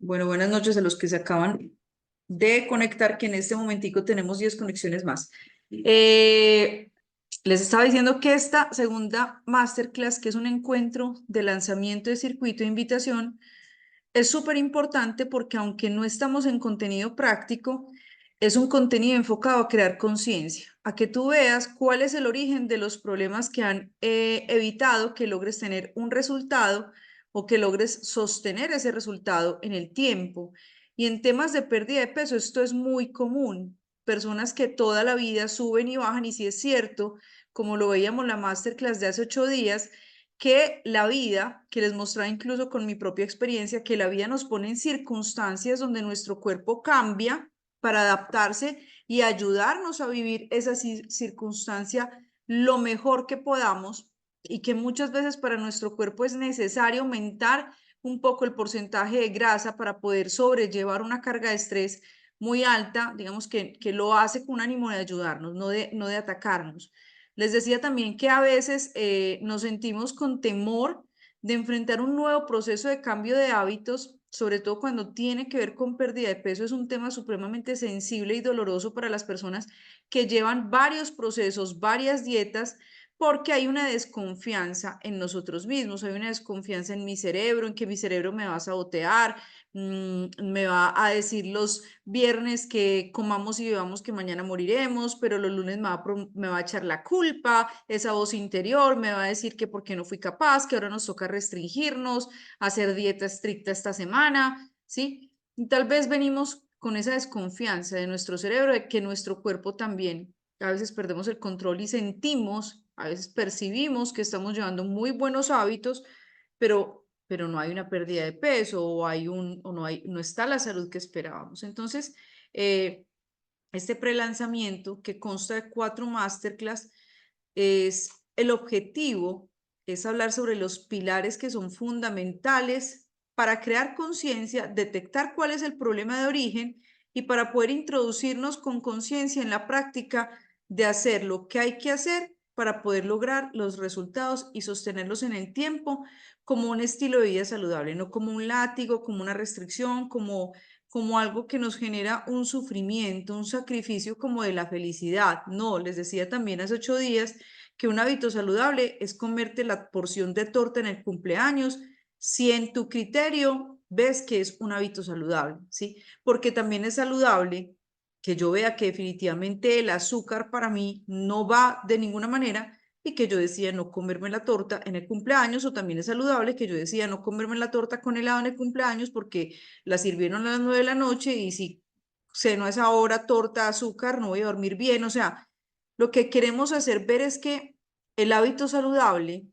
Bueno, buenas noches a los que se acaban de conectar, que en este momentico tenemos 10 conexiones más. Les estaba diciendo que esta segunda masterclass, que es un encuentro de lanzamiento de circuito de invitación, es súper importante porque aunque no estamos en contenido práctico, es un contenido enfocado a crear conciencia, a que tú veas cuál es el origen de los problemas que han evitado que logres tener un resultado o que logres sostener ese resultado en el tiempo. Y en temas de pérdida de peso, esto es muy común. Personas que toda la vida suben y bajan, y si es cierto, como lo veíamos en la masterclass de hace 8 días, que la vida, que les mostraba incluso con mi propia experiencia, que la vida nos pone en circunstancias donde nuestro cuerpo cambia para adaptarse y ayudarnos a vivir esa circunstancia lo mejor que podamos, y que muchas veces para nuestro cuerpo es necesario aumentar un poco el porcentaje de grasa para poder sobrellevar una carga de estrés muy alta, digamos que lo hace con un ánimo de ayudarnos, no de atacarnos. Les decía también que a veces nos sentimos con temor de enfrentar un nuevo proceso de cambio de hábitos, sobre todo cuando tiene que ver con pérdida de peso. Es un tema supremamente sensible y doloroso para las personas que llevan varios procesos, varias dietas, porque hay una desconfianza en nosotros mismos, hay una desconfianza en mi cerebro, en que mi cerebro me va a sabotear, me va a decir los viernes que comamos y bebamos que mañana moriremos, pero los lunes me va a echar la culpa, esa voz interior me va a decir que por qué no fui capaz, que ahora nos toca restringirnos, hacer dieta estricta esta semana, ¿sí? Y tal vez venimos con esa desconfianza de nuestro cerebro, de que nuestro cuerpo también, a veces perdemos el control y sentimos, a veces percibimos que estamos llevando muy buenos hábitos, pero no hay una pérdida de peso, no está la salud que esperábamos. Entonces, este prelanzamiento, que consta de 4 masterclass, es el objetivo, es hablar sobre los pilares que son fundamentales para crear conciencia, detectar cuál es el problema de origen, y para poder introducirnos con conciencia en la práctica de hacer lo que hay que hacer para poder lograr los resultados y sostenerlos en el tiempo como un estilo de vida saludable, no como un látigo, como una restricción, como algo que nos genera un sufrimiento, un sacrificio como de la felicidad. No, les decía también hace 8 días que un hábito saludable es comerte la porción de torta en el cumpleaños, si en tu criterio ves que es un hábito saludable, ¿sí? Porque también es saludable que yo vea que definitivamente el azúcar para mí no va de ninguna manera, y que yo decía no comerme la torta en el cumpleaños. O también es saludable que yo decía no comerme la torta con helado en el cumpleaños porque la sirvieron a las 9 de la noche, y si ceno a esa hora torta, azúcar, no voy a dormir bien. O sea, lo que queremos hacer ver es que el hábito saludable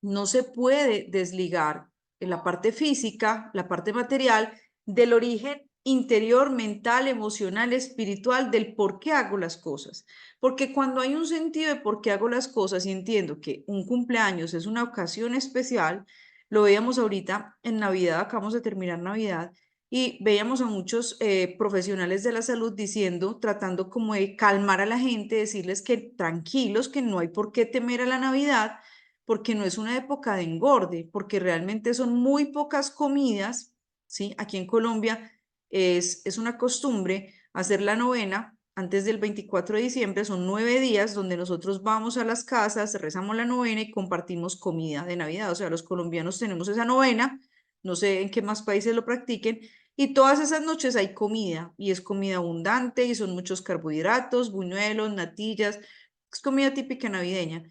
no se puede desligar en la parte física, la parte material, del origen interior, mental, emocional, espiritual, del por qué hago las cosas. Porque cuando hay un sentido de por qué hago las cosas y entiendo que un cumpleaños es una ocasión especial, lo veíamos ahorita en Navidad, acabamos de terminar Navidad, y veíamos a muchos profesionales de la salud diciendo, tratando como de calmar a la gente, decirles que tranquilos, que no hay por qué temer a la Navidad, porque no es una época de engorde, porque realmente son muy pocas comidas, ¿sí? Aquí en Colombia es una costumbre hacer la novena antes del 24 de diciembre, son 9 días donde nosotros vamos a las casas, rezamos la novena y compartimos comida de Navidad. O sea, los colombianos tenemos esa novena, no sé en qué más países lo practiquen, y todas esas noches hay comida, y es comida abundante, y son muchos carbohidratos, buñuelos, natillas, es comida típica navideña.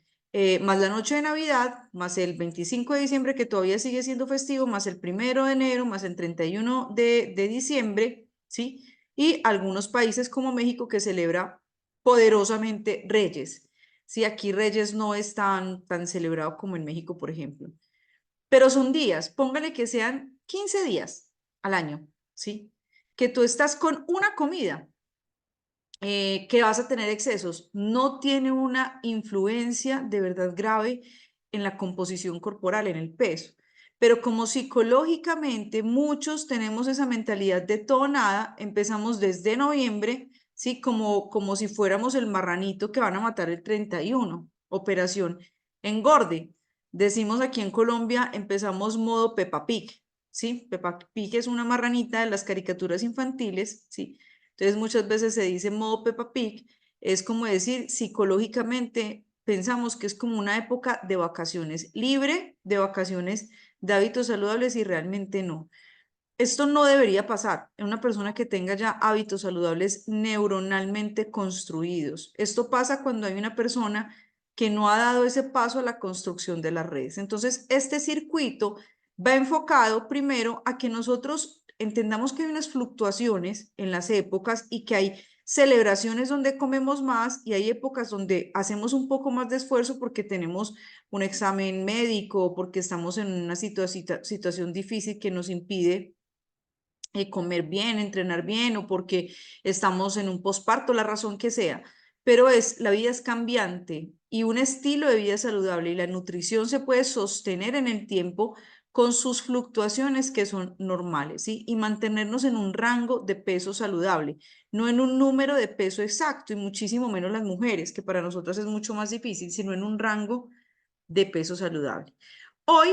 Más la noche de Navidad, más el 25 de diciembre, que todavía sigue siendo festivo, más el 1 de enero, más el 31 de diciembre, ¿sí? Y algunos países como México, que celebra poderosamente Reyes, ¿sí? Aquí Reyes no es tan celebrado como en México, por ejemplo. Pero son días, póngale que sean 15 días al año, ¿sí? Que tú estás con una comida, que vas a tener excesos, no tiene una influencia de verdad grave en la composición corporal, en el peso. Pero como psicológicamente muchos tenemos esa mentalidad de todo nada, empezamos desde noviembre, ¿sí? Como si fuéramos el marranito que van a matar el 31, operación engorde. Decimos aquí en Colombia, empezamos modo Peppa Pig, ¿sí? Peppa Pig es una marranita de las caricaturas infantiles, ¿sí? Entonces muchas veces se dice modo Peppa Pig, es como decir, psicológicamente pensamos que es como una época de vacaciones, libre de vacaciones de hábitos saludables y realmente no. Esto no debería pasar en una persona que tenga ya hábitos saludables neuronalmente construidos. Esto pasa cuando hay una persona que no ha dado ese paso a la construcción de las redes. Entonces, este circuito va enfocado primero a que nosotros entendamos que hay unas fluctuaciones en las épocas y que hay celebraciones donde comemos más y hay épocas donde hacemos un poco más de esfuerzo porque tenemos un examen médico, porque estamos en una situación difícil que nos impide comer bien, entrenar bien o porque estamos en un posparto, la razón que sea. Pero la vida es cambiante y un estilo de vida saludable y la nutrición se puede sostener en el tiempo con sus fluctuaciones que son normales, ¿sí? Y mantenernos en un rango de peso saludable, no en un número de peso exacto y muchísimo menos las mujeres, que para nosotras es mucho más difícil, sino en un rango de peso saludable. Hoy,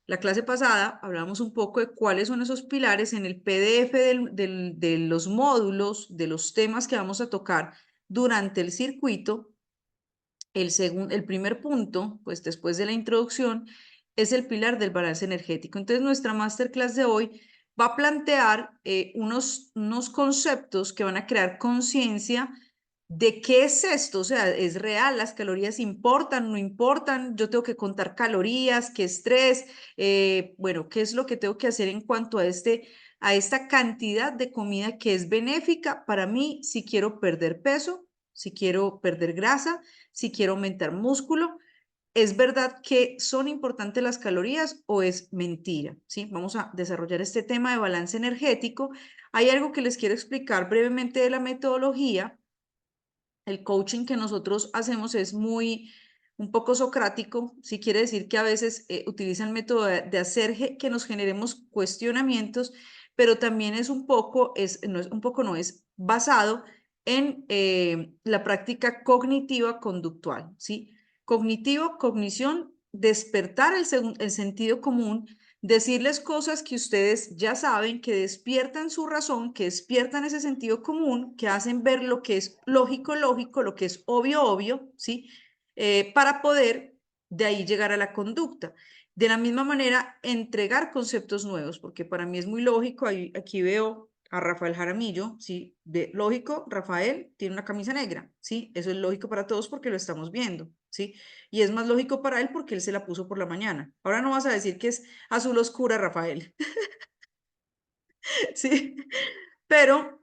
la clase pasada, hablamos un poco de cuáles son esos pilares en el PDF de los módulos, de los temas que vamos a tocar durante el circuito. El primer punto, pues después de la introducción, es el pilar del balance energético. Entonces, nuestra masterclass de hoy va a plantear unos conceptos que van a crear conciencia de qué es esto. O sea, ¿es real? ¿Las calorías importan? ¿No importan? Yo tengo que contar calorías, qué estrés, bueno, qué es lo que tengo que hacer en cuanto a esta cantidad de comida que es benéfica para mí si quiero perder peso, si quiero perder grasa, si quiero aumentar músculo. ¿Es verdad que son importantes las calorías o es mentira? ¿Sí? Vamos a desarrollar este tema de balance energético. Hay algo que les quiero explicar brevemente de la metodología. El coaching que nosotros hacemos es un poco socrático, sí quiere decir que a veces utiliza el método de hacer que nos generemos cuestionamientos, pero también es un poco, no es basado en la práctica cognitiva conductual, ¿sí? Cognitivo, cognición, despertar el sentido común, decirles cosas que ustedes ya saben, que despiertan su razón, que despiertan ese sentido común, que hacen ver lo que es lógico, lógico, lo que es obvio, obvio, ¿sí? Para poder de ahí llegar a la conducta. De la misma manera, entregar conceptos nuevos, porque para mí es muy lógico, aquí veo a Rafael Jaramillo, ¿sí? Lógico, Rafael tiene una camisa negra, ¿sí? Eso es lógico para todos porque lo estamos viendo, ¿sí? Y es más lógico para él porque él se la puso por la mañana. Ahora no vas a decir que es azul oscura, Rafael, ¿sí? Pero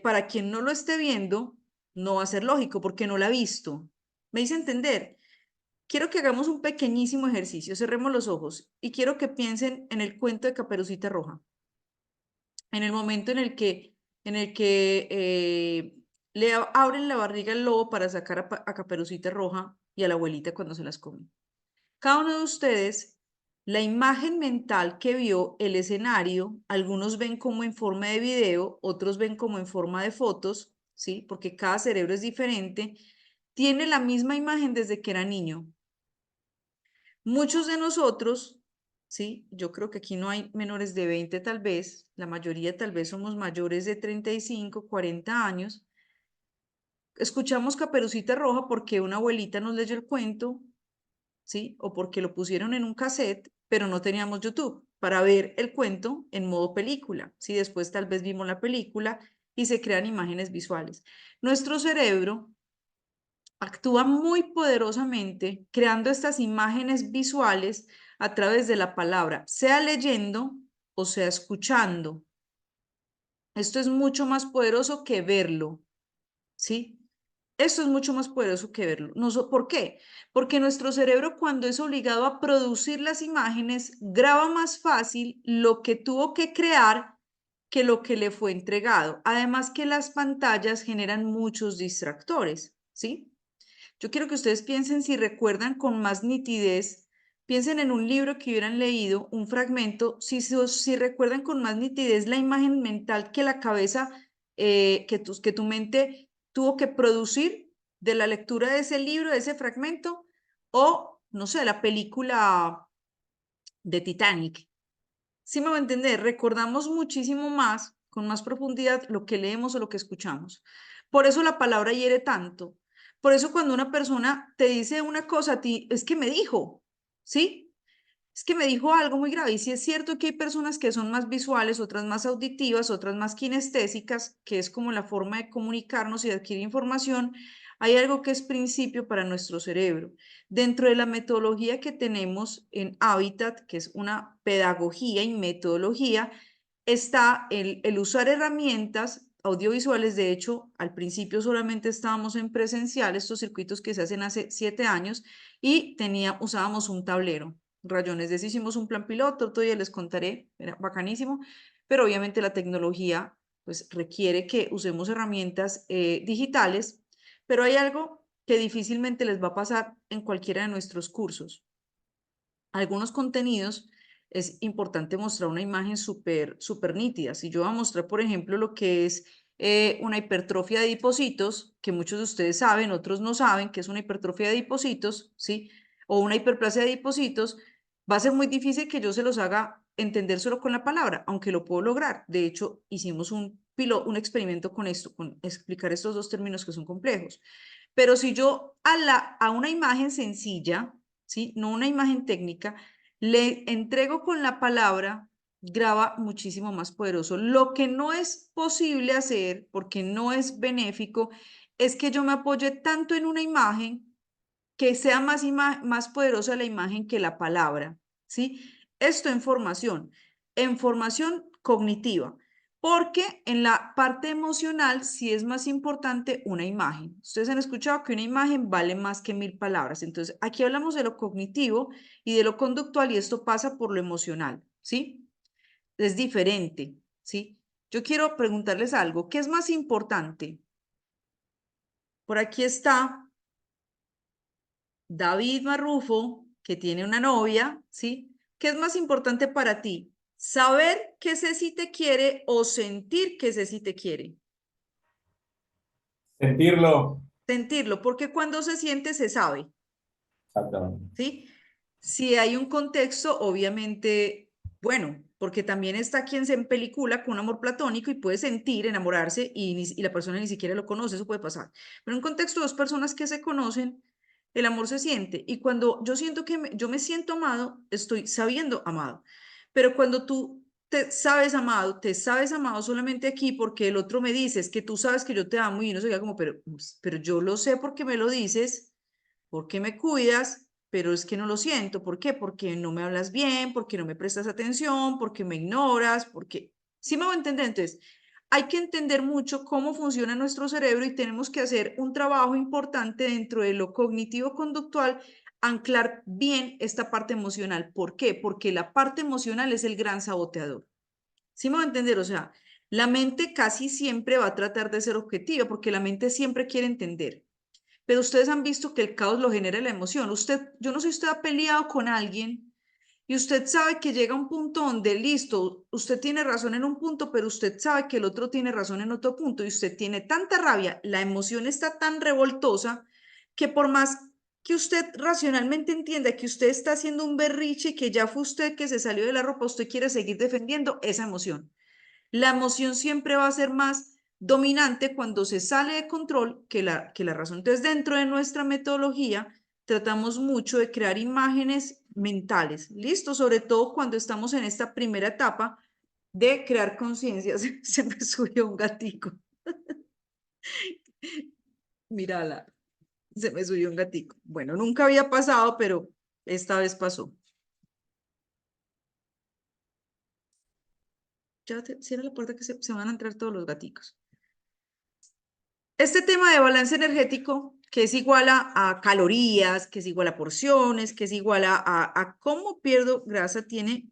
para quien no lo esté viendo, no va a ser lógico porque no la ha visto. ¿Me hice entender? Quiero que hagamos un pequeñísimo ejercicio, cerremos los ojos y quiero que piensen en el cuento de Caperucita Roja, en el momento en el que le abren la barriga al lobo para sacar a Caperucita Roja y a la abuelita cuando se las come. Cada uno de ustedes, la imagen mental que vio el escenario, algunos ven como en forma de video, otros ven como en forma de fotos, ¿sí? Porque cada cerebro es diferente, tiene la misma imagen desde que era niño. Muchos de nosotros, ¿sí? Yo creo que aquí no hay menores de 20 tal vez, la mayoría tal vez somos mayores de 35, 40 años. Escuchamos Caperucita Roja porque una abuelita nos leyó el cuento, ¿sí? O porque lo pusieron en un cassette, pero no teníamos YouTube para ver el cuento en modo película, ¿sí? Después tal vez vimos la película y se crean imágenes visuales. Nuestro cerebro actúa muy poderosamente creando estas imágenes visuales a través de la palabra, sea leyendo o sea escuchando. Esto es mucho más poderoso que verlo, ¿sí? Esto es mucho más poderoso que verlo. ¿Por qué? Porque nuestro cerebro, cuando es obligado a producir las imágenes, graba más fácil lo que tuvo que crear que lo que le fue entregado. Además que las pantallas generan muchos distractores, ¿sí? Yo quiero que ustedes piensen si recuerdan con más nitidez, piensen en un libro que hubieran leído, un fragmento, si recuerdan con más nitidez la imagen mental que la cabeza, que tu mente tuvo que producir de la lectura de ese libro, de ese fragmento, o, no sé, la película de Titanic, ¿Sí me va a entender? Recordamos muchísimo más, con más profundidad, lo que leemos o lo que escuchamos. Por eso la palabra hiere tanto. Por eso cuando una persona te dice una cosa a ti, es que me dijo, ¿sí? Es que me dijo algo muy grave. Y sí es cierto que hay personas que son más visuales, otras más auditivas, otras más kinestésicas, que es como la forma de comunicarnos y de adquirir información. Hay algo que es principio para nuestro cerebro. Dentro de la metodología que tenemos en Habitat, que es una pedagogía y metodología, está el usar herramientas audiovisuales. De hecho, al principio solamente estábamos en presencial, estos circuitos que se hacen hace 7 años, y usábamos un tablero, rayones. De eso hicimos un plan piloto, otro día les contaré, era bacanísimo, pero obviamente la tecnología pues requiere que usemos herramientas digitales, pero hay algo que difícilmente les va a pasar en cualquiera de nuestros cursos. Algunos contenidos es importante mostrar una imagen súper nítida. Si yo voy a mostrar, por ejemplo, lo que es una hipertrofia de adipocitos, que muchos de ustedes saben, otros no saben que es una hipertrofia de adipocitos, ¿sí? O una hiperplasia de adipocitos, va a ser muy difícil que yo se los haga entender solo con la palabra, aunque lo puedo lograr. De hecho, hicimos un experimento con esto, con explicar estos dos términos que son complejos. Pero si yo a una imagen sencilla, ¿sí? No una imagen técnica, le entrego con la palabra, graba muchísimo más poderoso. Lo que no es posible hacer, porque no es benéfico, es que yo me apoye tanto en una imagen que sea más poderosa la imagen que la palabra, ¿sí? Esto en formación cognitiva, porque en la parte emocional sí es más importante una imagen. Ustedes han escuchado que una imagen vale más que 1000 palabras. Entonces, aquí hablamos de lo cognitivo y de lo conductual, y esto pasa por lo emocional, ¿sí? Es diferente, ¿sí? Yo quiero preguntarles algo. ¿Qué es más importante? Por aquí está David Marrufo, que tiene una novia, ¿sí? ¿Qué es más importante para ti? ¿Saber que Ceci te quiere o sentir que Ceci te quiere? Sentirlo. Sentirlo, porque cuando se siente se sabe, Exactamente. ¿sí? Si hay un contexto, obviamente, bueno, porque también está quien se empelicula con un amor platónico y puede sentir, enamorarse y la persona ni siquiera lo conoce, eso puede pasar. Pero en un contexto de dos personas que se conocen, el amor se siente. Y cuando yo siento que yo me siento amado, estoy sabiendo amado. Pero cuando tú te sabes amado solamente aquí porque el otro me dice, es que tú sabes que yo te amo y uno se queda como, pero yo lo sé porque me lo dices, porque me cuidas, pero es que no lo siento. ¿Por qué? Porque no me hablas bien, porque no me prestas atención, porque me ignoras, porque... ¿Sí me voy a entender? Entonces, hay que entender mucho cómo funciona nuestro cerebro y tenemos que hacer un trabajo importante dentro de lo cognitivo-conductual, anclar bien esta parte emocional. ¿Por qué? Porque la parte emocional es el gran saboteador. ¿Sí me va a entender? O sea, la mente casi siempre va a tratar de ser objetiva porque la mente siempre quiere entender. Pero ustedes han visto que el caos lo genera la emoción. Yo no sé si usted ha peleado con alguien y usted sabe que llega a un punto donde, listo, usted tiene razón en un punto, pero usted sabe que el otro tiene razón en otro punto y usted tiene tanta rabia, la emoción está tan revoltosa que por más que usted racionalmente entienda que usted está haciendo un berriche y que ya fue usted que se salió de la ropa, usted quiere seguir defendiendo esa emoción. La emoción siempre va a ser más dominante cuando se sale de control que la razón. Entonces, dentro de nuestra metodología, tratamos mucho de crear imágenes mentales, ¿listo? Sobre todo cuando estamos en esta primera etapa de crear conciencia. Se me subió un gatico. Mírala, se me subió un gatico. Bueno, nunca había pasado, pero esta vez pasó. Ya cierra la puerta que se van a entrar todos los gaticos. Este tema de balance energético, que es igual a calorías, que es igual a porciones, que es igual a cómo pierdo grasa, tiene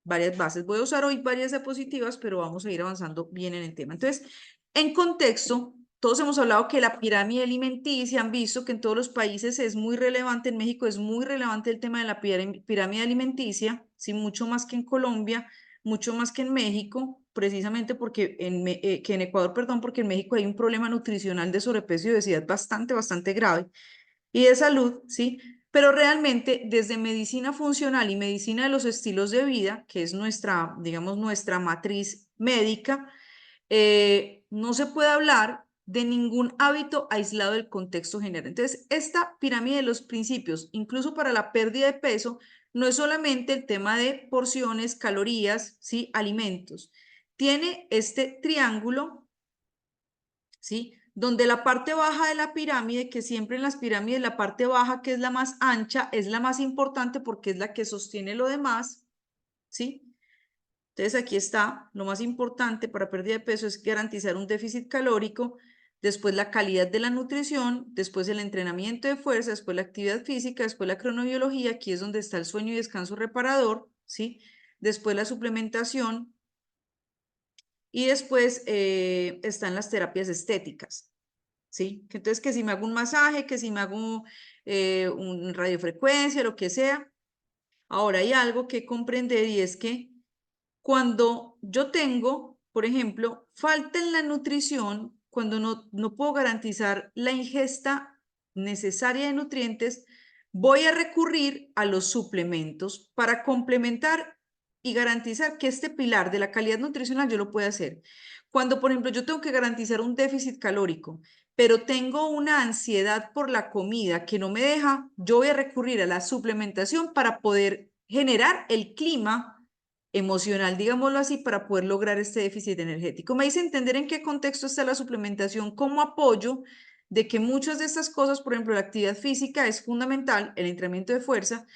varias bases. Voy a usar hoy varias diapositivas, pero vamos a ir avanzando bien en el tema. Entonces, en contexto, todos hemos hablado que la pirámide alimenticia, han visto que en todos los países es muy relevante, en México es muy relevante el tema de la pirámide alimenticia, sí, mucho más que en Colombia, mucho más que en México, precisamente que en Ecuador, perdón, porque en México hay un problema nutricional de sobrepeso y obesidad bastante grave y de salud, ¿sí? Pero realmente desde medicina funcional y medicina de los estilos de vida, que es nuestra, digamos, nuestra matriz médica, no se puede hablar de ningún hábito aislado del contexto general. Entonces, esta pirámide de los principios, incluso para la pérdida de peso, no es solamente el tema de porciones, calorías, ¿sí? Alimentos. Tiene este triángulo, ¿sí? Donde la parte baja de la pirámide, que siempre en las pirámides la parte baja, que es la más ancha, es la más importante porque es la que sostiene lo demás, ¿sí? Entonces aquí está, lo más importante para pérdida de peso es garantizar un déficit calórico, después la calidad de la nutrición, después el entrenamiento de fuerza, después la actividad física, después la cronobiología, aquí es donde está el sueño y descanso reparador, ¿sí? Después la suplementación y después están las terapias estéticas, ¿sí? Entonces que si me hago un masaje, que si me hago un radiofrecuencia, lo que sea. Ahora hay algo que comprender y es que cuando yo tengo, por ejemplo, falta en la nutrición, cuando no puedo garantizar la ingesta necesaria de nutrientes, voy a recurrir a los suplementos para complementar y garantizar que este pilar de la calidad nutricional yo lo pueda hacer. Cuando, por ejemplo, yo tengo que garantizar un déficit calórico, pero tengo una ansiedad por la comida que no me deja, yo voy a recurrir a la suplementación para poder generar el clima emocional, digámoslo así, para poder lograr este déficit energético. Me hice entender en qué contexto está la suplementación como apoyo de que muchas de estas cosas, por ejemplo, la actividad física es fundamental, el entrenamiento de fuerza,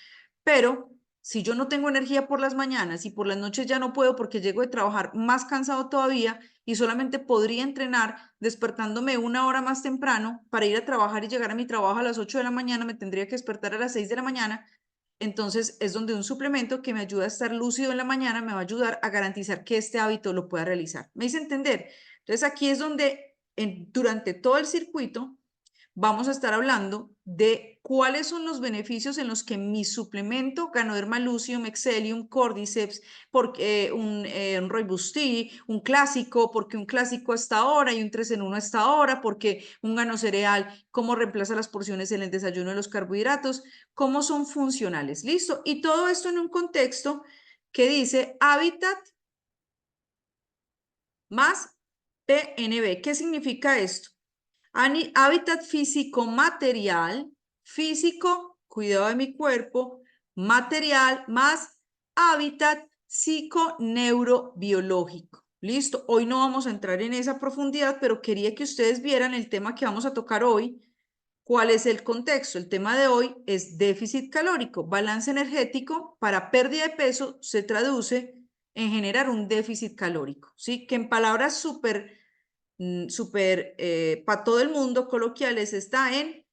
pero si yo no tengo energía por las mañanas y por las noches ya no puedo porque llego de trabajar más cansado todavía y solamente podría entrenar despertándome una hora más temprano para ir a trabajar y llegar a mi trabajo a las 8 de la mañana, me tendría que despertar a las 6 de la mañana. Entonces es donde un suplemento que me ayuda a estar lúcido en la mañana me va a ayudar a garantizar que este hábito lo pueda realizar. ¿Me hice entender? Entonces aquí es donde durante todo el circuito vamos a estar hablando de cuáles son los beneficios en los que mi suplemento Ganoderma Lucium, Excellium, Cordyceps, porque un Rooibos Tea, un clásico, porque un clásico hasta ahora y un 3 en 1 hasta ahora, porque un ganocereal, cómo reemplaza las porciones en el desayuno de los carbohidratos, cómo son funcionales. ¿Listo? Y todo esto en un contexto que dice hábitat más PNB. ¿Qué significa esto? Hábitat físico material, físico, cuidado de mi cuerpo, material más hábitat psiconeurobiológico. Listo, hoy no vamos a entrar en esa profundidad, pero quería que ustedes vieran el tema que vamos a tocar hoy. ¿Cuál es el contexto? El tema de hoy es déficit calórico. Balance energético para pérdida de peso se traduce en generar un déficit calórico, ¿sí? Que en palabras súper para todo el mundo coloquiales está en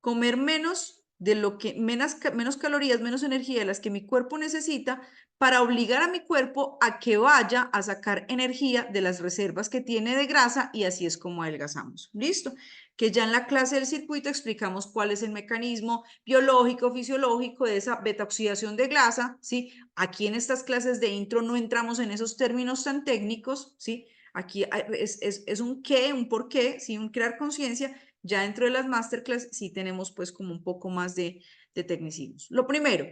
comer menos de lo que, menos calorías, menos energía de las que mi cuerpo necesita para obligar a mi cuerpo a que vaya a sacar energía de las reservas que tiene de grasa y así es como adelgazamos. ¿Listo? Que ya en la clase del circuito explicamos cuál es el mecanismo biológico, fisiológico de esa beta-oxidación de grasa, ¿sí? Aquí en estas clases de intro no entramos en esos términos tan técnicos, ¿sí? Aquí es un qué, un por qué, ¿sí? Un crear conciencia. Ya dentro de las masterclass sí tenemos pues como un poco más de tecnicismos. Lo primero,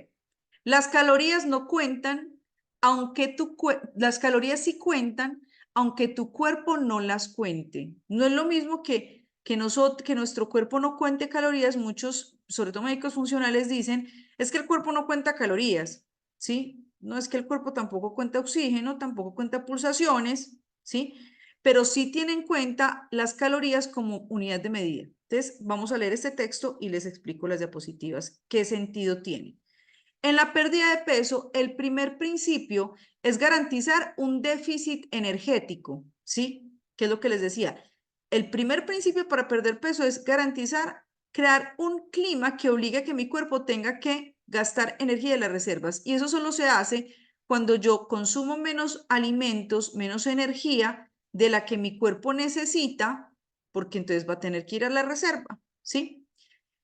las calorías no cuentan, aunque las calorías sí cuentan, aunque tu cuerpo no las cuente. No es lo mismo que nuestro cuerpo no cuente calorías. Muchos, sobre todo médicos funcionales, dicen, es que el cuerpo no cuenta calorías, ¿sí? No es que el cuerpo tampoco cuenta oxígeno, tampoco cuenta pulsaciones, ¿sí? Pero sí tiene en cuenta las calorías como unidad de medida. Entonces, vamos a leer este texto y les explico las diapositivas, qué sentido tiene. En la pérdida de peso, el primer principio es garantizar un déficit energético, ¿sí? ¿Qué es lo que les decía? El primer principio para perder peso es garantizar, crear un clima que obligue a que mi cuerpo tenga que gastar energía de las reservas. Y eso solo se hace cuando yo consumo menos alimentos, menos energía de la que mi cuerpo necesita, porque entonces va a tener que ir a la reserva, ¿sí?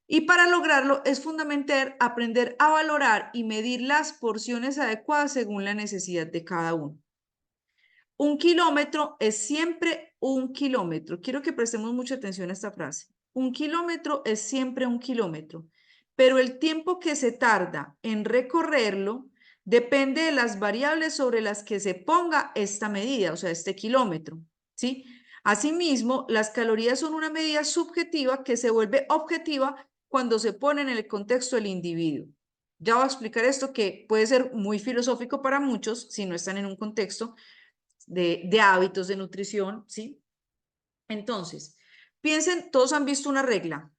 Y para lograrlo es fundamental aprender a valorar y medir las porciones adecuadas según la necesidad de cada uno. Un kilómetro es siempre un kilómetro. Quiero que prestemos mucha atención a esta frase. Un kilómetro es siempre un kilómetro, pero el tiempo que se tarda en recorrerlo depende de las variables sobre las que se ponga esta medida, o sea, este kilómetro, ¿sí? Asimismo, las calorías son una medida subjetiva que se vuelve objetiva cuando se pone en el contexto del individuo. Ya voy a explicar esto que puede ser muy filosófico para muchos si no están en un contexto de hábitos de nutrición, ¿sí? Entonces, piensen, todos han visto una regla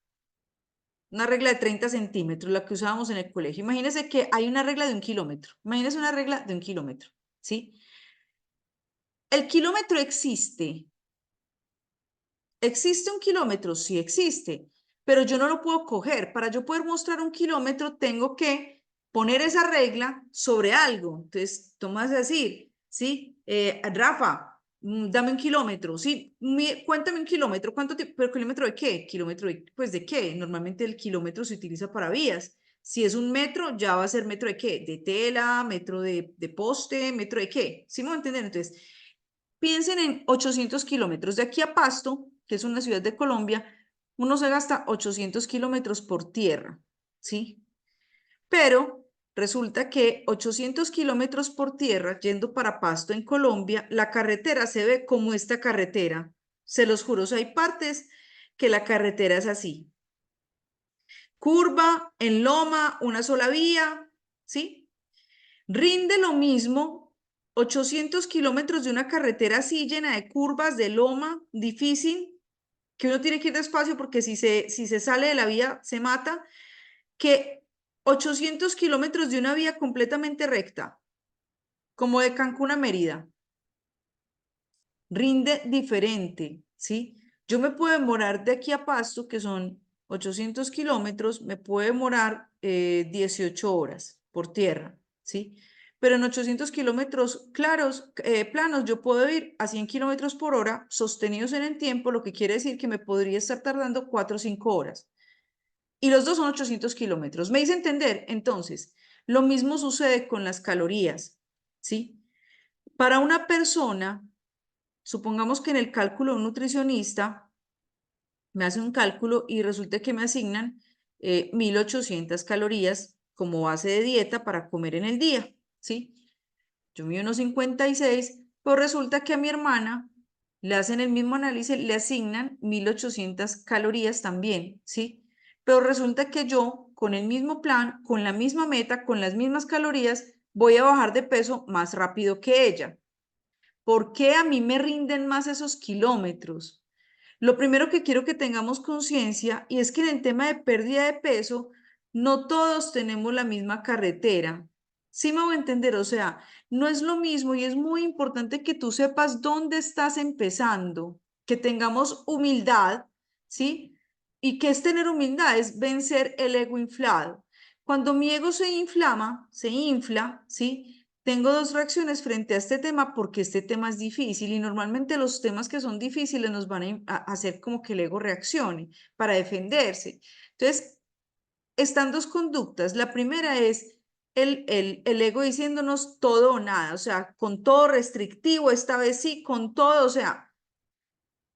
de 30 centímetros, la que usábamos en el colegio. Imagínense que hay una regla de 1 kilómetro. Imagínense una regla de 1 kilómetro, ¿sí? El kilómetro existe. ¿Existe 1 kilómetro? Sí existe, pero yo no lo puedo coger. Para yo poder mostrar 1 kilómetro, tengo que poner esa regla sobre algo. Entonces, tú me vas a decir, ¿sí? Rafa, dame 1 kilómetro, ¿sí? Cuéntame 1 kilómetro. ¿Cuánto tiempo? ¿Pero kilómetro de qué? ¿Kilómetro de, pues de qué? Normalmente el kilómetro se utiliza para vías. Si es 1 metro, ya va a ser metro de qué? De tela, metro de poste, metro de qué. ¿Sí me van a entender? Entonces, piensen en 800 kilómetros. De aquí a Pasto, que es una ciudad de Colombia, uno se gasta 800 kilómetros por tierra, ¿sí? Pero resulta que 800 kilómetros por tierra, yendo para Pasto en Colombia, la carretera se ve como esta carretera. Se los juro, o sea, hay partes que la carretera es así. Curva, en loma, una sola vía, ¿sí? Rinde lo mismo 800 kilómetros de una carretera así llena de curvas, de loma, difícil, que uno tiene que ir despacio porque si se sale de la vía se mata, que 800 kilómetros de una vía completamente recta, como de Cancún a Mérida. Rinde diferente, ¿sí? Yo me puedo demorar de aquí a Pasto, que son 800 kilómetros, me puedo demorar 18 horas por tierra, ¿sí? Pero en 800 kilómetros claros, planos, yo puedo ir a 100 kilómetros por hora sostenidos en el tiempo, lo que quiere decir que me podría estar tardando 4 o 5 horas. Y los dos son 800 kilómetros. ¿Me hice entender? Entonces, lo mismo sucede con las calorías, ¿sí? Para una persona, supongamos que en el cálculo de un nutricionista me hace un cálculo y resulta que me asignan 1800 calorías como base de dieta para comer en el día, ¿sí? Yo mido unos 56, pero resulta que a mi hermana le hacen el mismo análisis, le asignan 1800 calorías también, ¿sí? Pero resulta que yo, con el mismo plan, con la misma meta, con las mismas calorías, voy a bajar de peso más rápido que ella. ¿Por qué a mí me rinden más esos kilómetros? Lo primero que quiero que tengamos conciencia y es que en el tema de pérdida de peso, no todos tenemos la misma carretera. ¿Sí me voy a entender? O sea, no es lo mismo y es muy importante que tú sepas dónde estás empezando, que tengamos humildad, ¿sí? ¿Y qué es tener humildad? Es vencer el ego inflado. Cuando mi ego se inflama, se infla, ¿sí? Tengo dos reacciones frente a este tema porque este tema es difícil y normalmente los temas que son difíciles nos van a hacer como que el ego reaccione para defenderse. Entonces, están dos conductas. La primera es el ego diciéndonos todo o nada, o sea, con todo restrictivo, esta vez sí, con todo, o sea,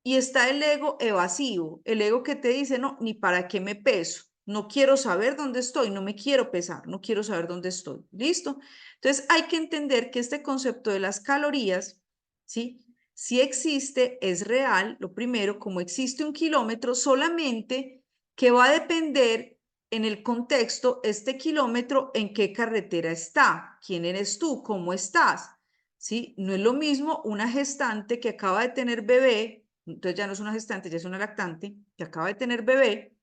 y está el ego evasivo, el ego que te dice, no, ni para qué me peso, no quiero saber dónde estoy, no me quiero pesar, no quiero saber dónde estoy. ¿Listo? Entonces hay que entender que este concepto de las calorías, ¿sí? Si existe, es real, lo primero, como existe 1 kilómetro, solamente que va a depender en el contexto, este kilómetro, en qué carretera está, quién eres tú, cómo estás, ¿sí? No es lo mismo una gestante que acaba de tener bebé, entonces ya no es una gestante, ya es una lactante, que acaba de tener bebé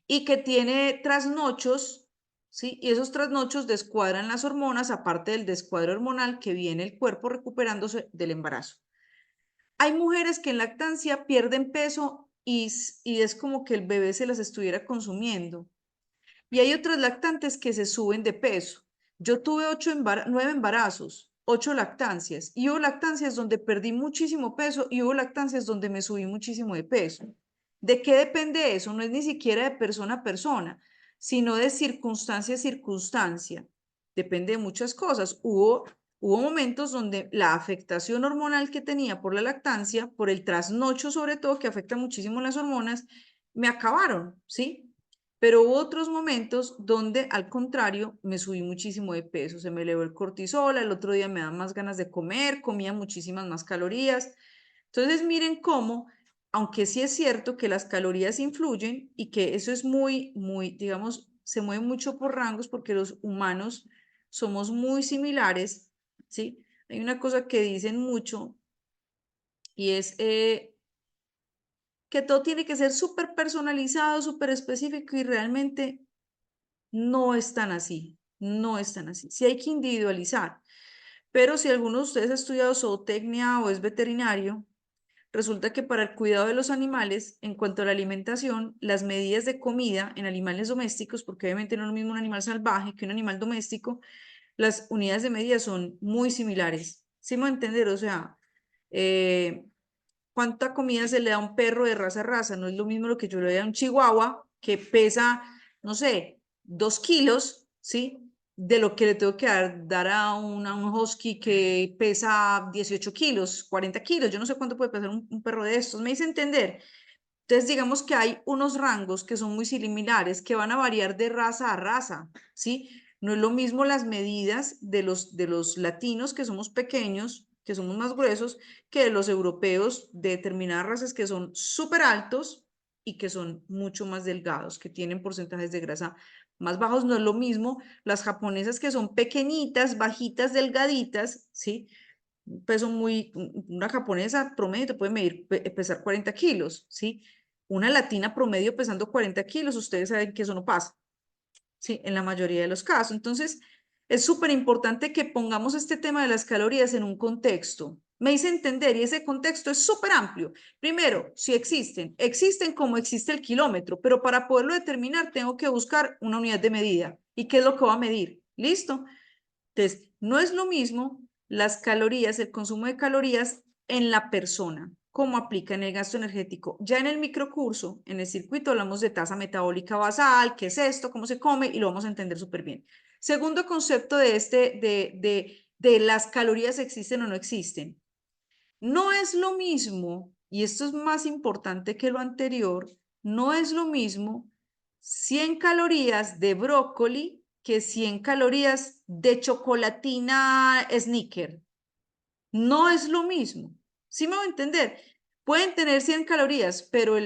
y que tiene trasnochos, ¿sí? Y esos trasnochos descuadran las hormonas, aparte del descuadro hormonal que viene el cuerpo recuperándose del embarazo. Hay mujeres que en lactancia pierden peso y es como que el bebé se las estuviera consumiendo. Y hay otras lactantes que se suben de peso. Yo tuve 9 embarazos, 8 lactancias, y hubo lactancias donde perdí muchísimo peso y hubo lactancias donde me subí muchísimo de peso. ¿De qué depende eso? No es ni siquiera de persona a persona, sino de circunstancia a circunstancia. Depende de muchas cosas. Hubo momentos donde la afectación hormonal que tenía por la lactancia, por el trasnocho sobre todo, que afecta muchísimo las hormonas, me acabaron, ¿sí? pero hubo otros momentos donde al contrario me subí muchísimo de peso, se me elevó el cortisol, el otro día me daban más ganas de comer, comía muchísimas más calorías. Entonces miren cómo, aunque sí es cierto que las calorías influyen y que eso es muy, digamos, se mueve mucho por rangos porque los humanos somos muy similares, ¿sí? Hay una cosa que dicen mucho y es que todo tiene que ser súper personalizado, súper específico y realmente no es tan así, no es tan así. Sí hay que individualizar, pero si alguno de ustedes ha estudiado zootecnia o es veterinario, resulta que para el cuidado de los animales, en cuanto a la alimentación, las medidas de comida en animales domésticos, porque obviamente no es lo mismo un animal salvaje que un animal doméstico, las unidades de medida son muy similares. ¿Sí me voy a entender? O sea, eh, ¿cuánta comida se le da a un perro de raza a raza? No es lo mismo lo que yo le doy a un chihuahua que pesa, no sé, 2 kilos, ¿sí? De lo que le tengo que dar a un husky que pesa 18 kilos, 40 kilos. Yo no sé cuánto puede pesar un perro de estos. Me hice entender. Entonces, digamos que hay unos rangos que son muy similares, que van a variar de raza a raza, ¿sí? No es lo mismo las medidas de los latinos, que somos pequeños, que somos más gruesos, que de los europeos de determinadas razas que son súper altos y que son mucho más delgados, que tienen porcentajes de grasa más bajos. No es lo mismo las japonesas que son pequeñitas, bajitas, delgaditas, ¿sí? Peso una japonesa promedio te puede pesar 40 kilos, ¿sí? Una latina promedio pesando 40 kilos, ustedes saben que eso no pasa, ¿sí? En la mayoría de los casos. Entonces, es súper importante que pongamos este tema de las calorías en un contexto. Me hice entender y ese contexto es súper amplio. Primero, si existen como existe el kilómetro, pero para poderlo determinar tengo que buscar una unidad de medida. ¿Y qué es lo que va a medir? ¿Listo? Entonces, no es lo mismo las calorías, el consumo de calorías en la persona, como aplica en el gasto energético. Ya en el microcurso, en el circuito, hablamos de tasa metabólica basal, qué es esto, cómo se come, y lo vamos a entender súper bien. Segundo concepto de las calorías existen o no existen. No es lo mismo, y esto es más importante que lo anterior, no es lo mismo 100 calorías de brócoli que 100 calorías de chocolatina Snicker. No es lo mismo. ¿Sí me voy a entender? Pueden tener 100 calorías, pero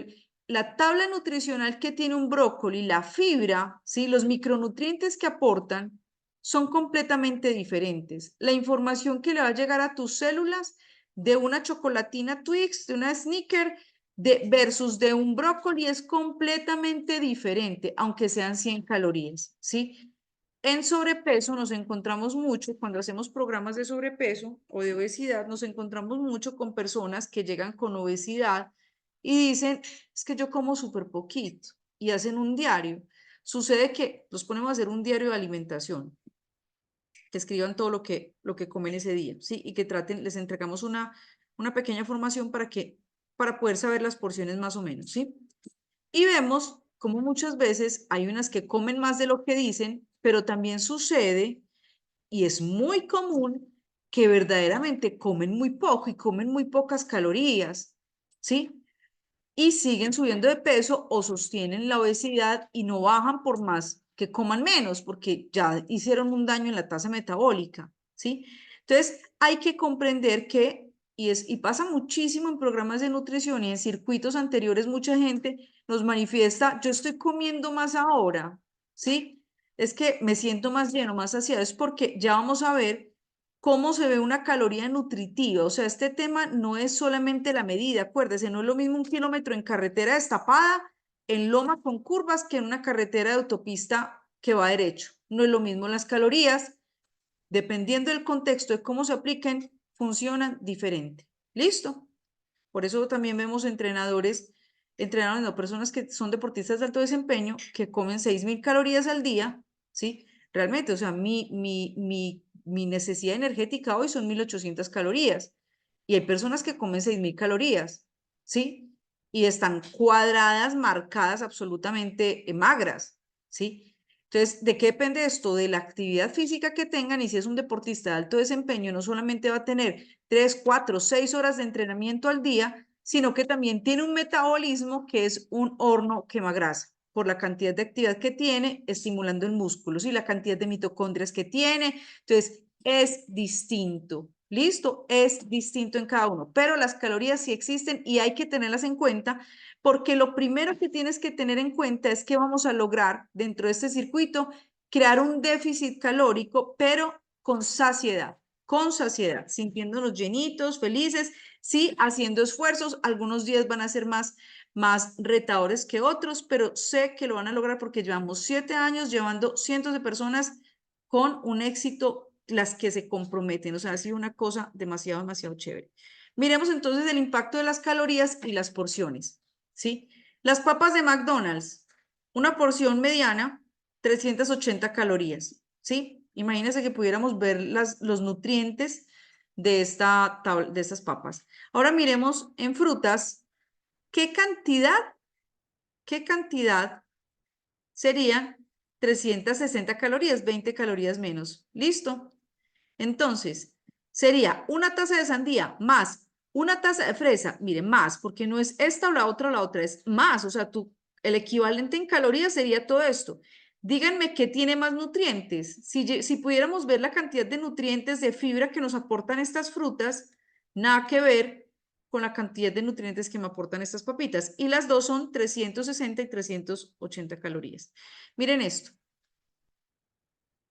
la tabla nutricional que tiene un brócoli, la fibra, ¿sí? Los micronutrientes que aportan son completamente diferentes. La información que le va a llegar a tus células de una chocolatina Twix, de una Snicker, versus de un brócoli es completamente diferente, aunque sean 100 calorías, ¿sí? En sobrepeso nos encontramos mucho, cuando hacemos programas de sobrepeso o de obesidad, nos encontramos mucho con personas que llegan con obesidad y dicen, es que yo como súper poquito y hacen un diario. Sucede que los ponemos a hacer un diario de alimentación, que escriban todo lo que comen ese día, ¿sí? Y que traten, les entregamos una pequeña formación para poder saber las porciones más o menos, ¿sí? Y vemos como muchas veces hay unas que comen más de lo que dicen, pero también sucede, y es muy común, que verdaderamente comen muy poco y comen muy pocas calorías, ¿sí? Y siguen subiendo de peso o sostienen la obesidad y no bajan por más que coman menos, porque ya hicieron un daño en la tasa metabólica, ¿sí? Entonces, hay que comprender que, y pasa muchísimo en programas de nutrición y en circuitos anteriores, mucha gente nos manifiesta, yo estoy comiendo más ahora, ¿sí? Es que me siento más lleno, más saciado, es porque ya vamos a ver cómo se ve una caloría nutritiva. O sea, este tema no es solamente la medida, acuérdese, no es lo mismo un kilómetro en carretera destapada, en loma con curvas, que en una carretera de autopista que va derecho. No es lo mismo las calorías, dependiendo del contexto de cómo se apliquen, funcionan diferente. ¿Listo? Por eso también vemos entrenadores, no, personas que son deportistas de alto desempeño, que comen 6.000 calorías al día, ¿sí? Realmente, o sea, mi necesidad energética hoy son 1.800 calorías. Y hay personas que comen 6.000 calorías, ¿sí? Y están cuadradas, marcadas, absolutamente magras, ¿sí? Entonces, ¿de qué depende esto? De la actividad física que tengan, y si es un deportista de alto desempeño, no solamente va a tener 3, 4, 6 horas de entrenamiento al día, sino que también tiene un metabolismo que es un horno quema grasa. por la cantidad de actividad que tiene, estimulando el músculo, ¿sí? La cantidad de mitocondrias que tiene. Entonces, es distinto. ¿Listo? Es distinto en cada uno, pero las calorías sí existen y hay que tenerlas en cuenta porque lo primero que tienes que tener en cuenta es que vamos a lograr dentro de este circuito crear un déficit calórico, pero con saciedad, sintiéndonos llenitos, felices, sí, haciendo esfuerzos. Algunos días van a ser más retadores que otros, pero sé que lo van a lograr porque llevamos 7 años llevando cientos de personas con un éxito, las que se comprometen. O sea, ha sido una cosa demasiado, demasiado chévere. Miremos entonces el impacto de las calorías y las porciones, ¿sí? Las papas de McDonald's, una porción mediana, 380 calorías, ¿sí? Imagínense que pudiéramos ver los nutrientes de estas papas. Ahora miremos en frutas, ¿qué cantidad serían 360 calorías, 20 calorías menos? ¿Listo? Entonces, sería una taza de sandía más una taza de fresa, miren, más, porque no es esta o la otra es más, o sea, el equivalente en calorías sería todo esto. Díganme qué tiene más nutrientes. Si pudiéramos ver la cantidad de nutrientes de fibra que nos aportan estas frutas, nada que ver con la cantidad de nutrientes que me aportan estas papitas. Y las dos son 360 y 380 calorías. Miren esto.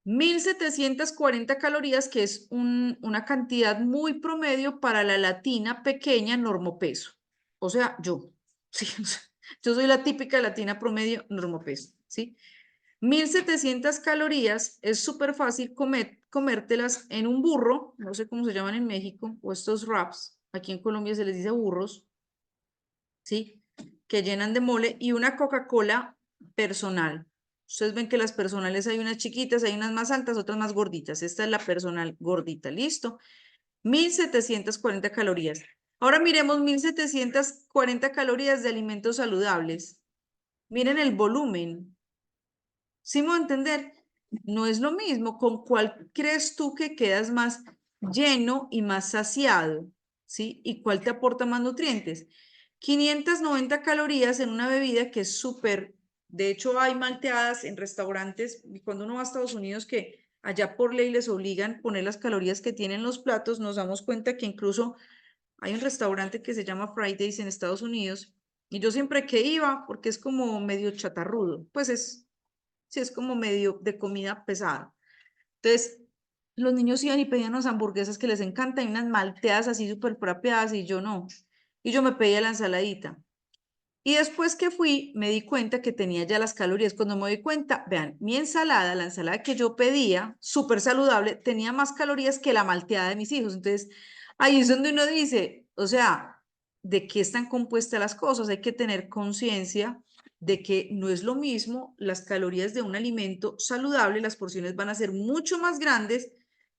1740 calorías, que es una cantidad muy promedio para la latina pequeña normopeso. O sea, yo, sí, yo soy la típica latina promedio normopeso, ¿sí? 1700 calorías es súper fácil comértelas en un burro, no sé cómo se llaman en México, o estos wraps, aquí en Colombia se les dice burros, ¿sí? Que llenan de mole y una Coca-Cola personal. Ustedes ven que las personales hay unas chiquitas, hay unas más altas, otras más gorditas. Esta es la personal gordita, ¿listo? 1740 calorías. Ahora miremos 1740 calorías de alimentos saludables. Miren el volumen. ¿Sí me voy a entender? No es lo mismo. ¿Con cuál crees tú que quedas más lleno y más saciado? ¿Sí? ¿Y cuál te aporta más nutrientes? 590 calorías en una bebida que es súper, de hecho hay malteadas en restaurantes, y cuando uno va a Estados Unidos que allá por ley les obligan a poner las calorías que tienen los platos, nos damos cuenta que incluso hay un restaurante que se llama Fridays en Estados Unidos, y yo siempre que iba, porque es como medio chatarrudo, pues sí es como medio de comida pesada. Entonces, los niños iban y pedían unas hamburguesas que les encantan y unas malteadas así súper propiadas y yo no. Y yo me pedía la ensaladita. Y después que fui, me di cuenta que tenía ya las calorías. Cuando me di cuenta, vean, mi ensalada, la ensalada que yo pedía, súper saludable, tenía más calorías que la malteada de mis hijos. Entonces, ahí es donde uno dice, o sea, ¿de qué están compuestas las cosas? Hay que tener conciencia de que no es lo mismo las calorías de un alimento saludable, las porciones van a ser mucho más grandes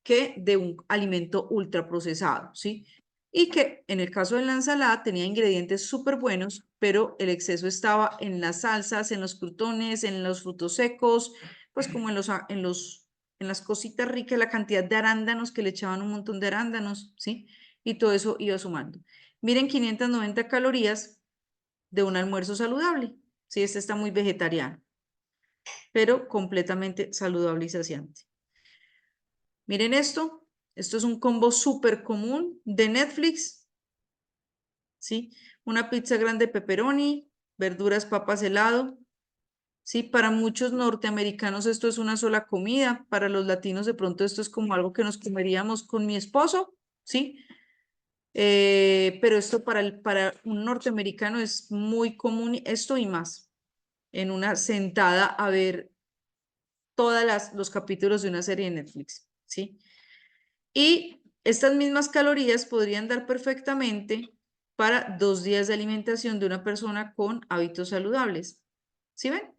que de un alimento ultraprocesado, ¿sí? Y que en el caso de la ensalada tenía ingredientes súper buenos, pero el exceso estaba en las salsas, en los crutones, en los frutos secos, pues como en las cositas ricas, la cantidad de arándanos que le echaban un montón de arándanos, ¿sí? Y todo eso iba sumando. Miren, 590 calorías de un almuerzo saludable, ¿sí? Este está muy vegetariano, pero completamente saludable y saciante. Miren esto es un combo súper común de Netflix, ¿sí? Una pizza grande pepperoni, verduras, papas, helado, ¿sí? Para muchos norteamericanos esto es una sola comida, para los latinos de pronto esto es como algo que nos comeríamos con mi esposo, ¿sí? Pero esto para un norteamericano es muy común, esto y más, en una sentada a ver todos los capítulos de una serie de Netflix, ¿sí? Y estas mismas calorías podrían dar perfectamente para 2 días de alimentación de una persona con hábitos saludables. ¿Sí ven?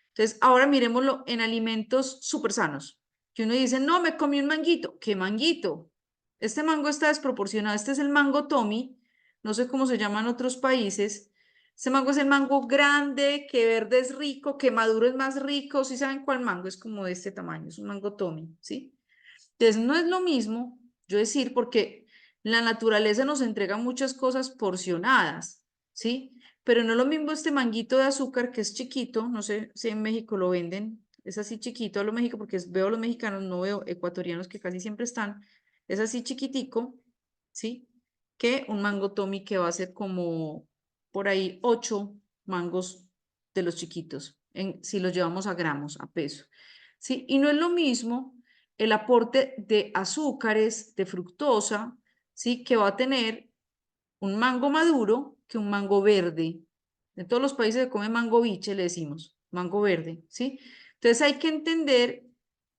Entonces, ahora miremoslo en alimentos súper sanos. Que uno dice, no, me comí un manguito. ¿Qué manguito? Este mango está desproporcionado. Este es el mango Tommy. No sé cómo se llama en otros países. Este mango es el mango grande, que verde es rico, que maduro es más rico. ¿Sí saben cuál mango? Es como de este tamaño. Es un mango Tommy, ¿sí? Entonces, no es lo mismo, yo decir, porque la naturaleza nos entrega muchas cosas porcionadas, ¿sí? pero no es lo mismo este manguito de azúcar que es chiquito, no sé si en México lo venden, es así chiquito, hablo México porque veo a los mexicanos, no veo ecuatorianos que casi siempre están, es así chiquitico, ¿sí? Que un mango Tommy que va a ser como por ahí 8 mangos de los chiquitos, si los llevamos a gramos, a peso, ¿sí? Y no es lo mismo el aporte de azúcares, de fructosa, ¿sí? Que va a tener un mango maduro que un mango verde. En todos los países se come mango biche, le decimos, mango verde, ¿sí? Entonces hay que entender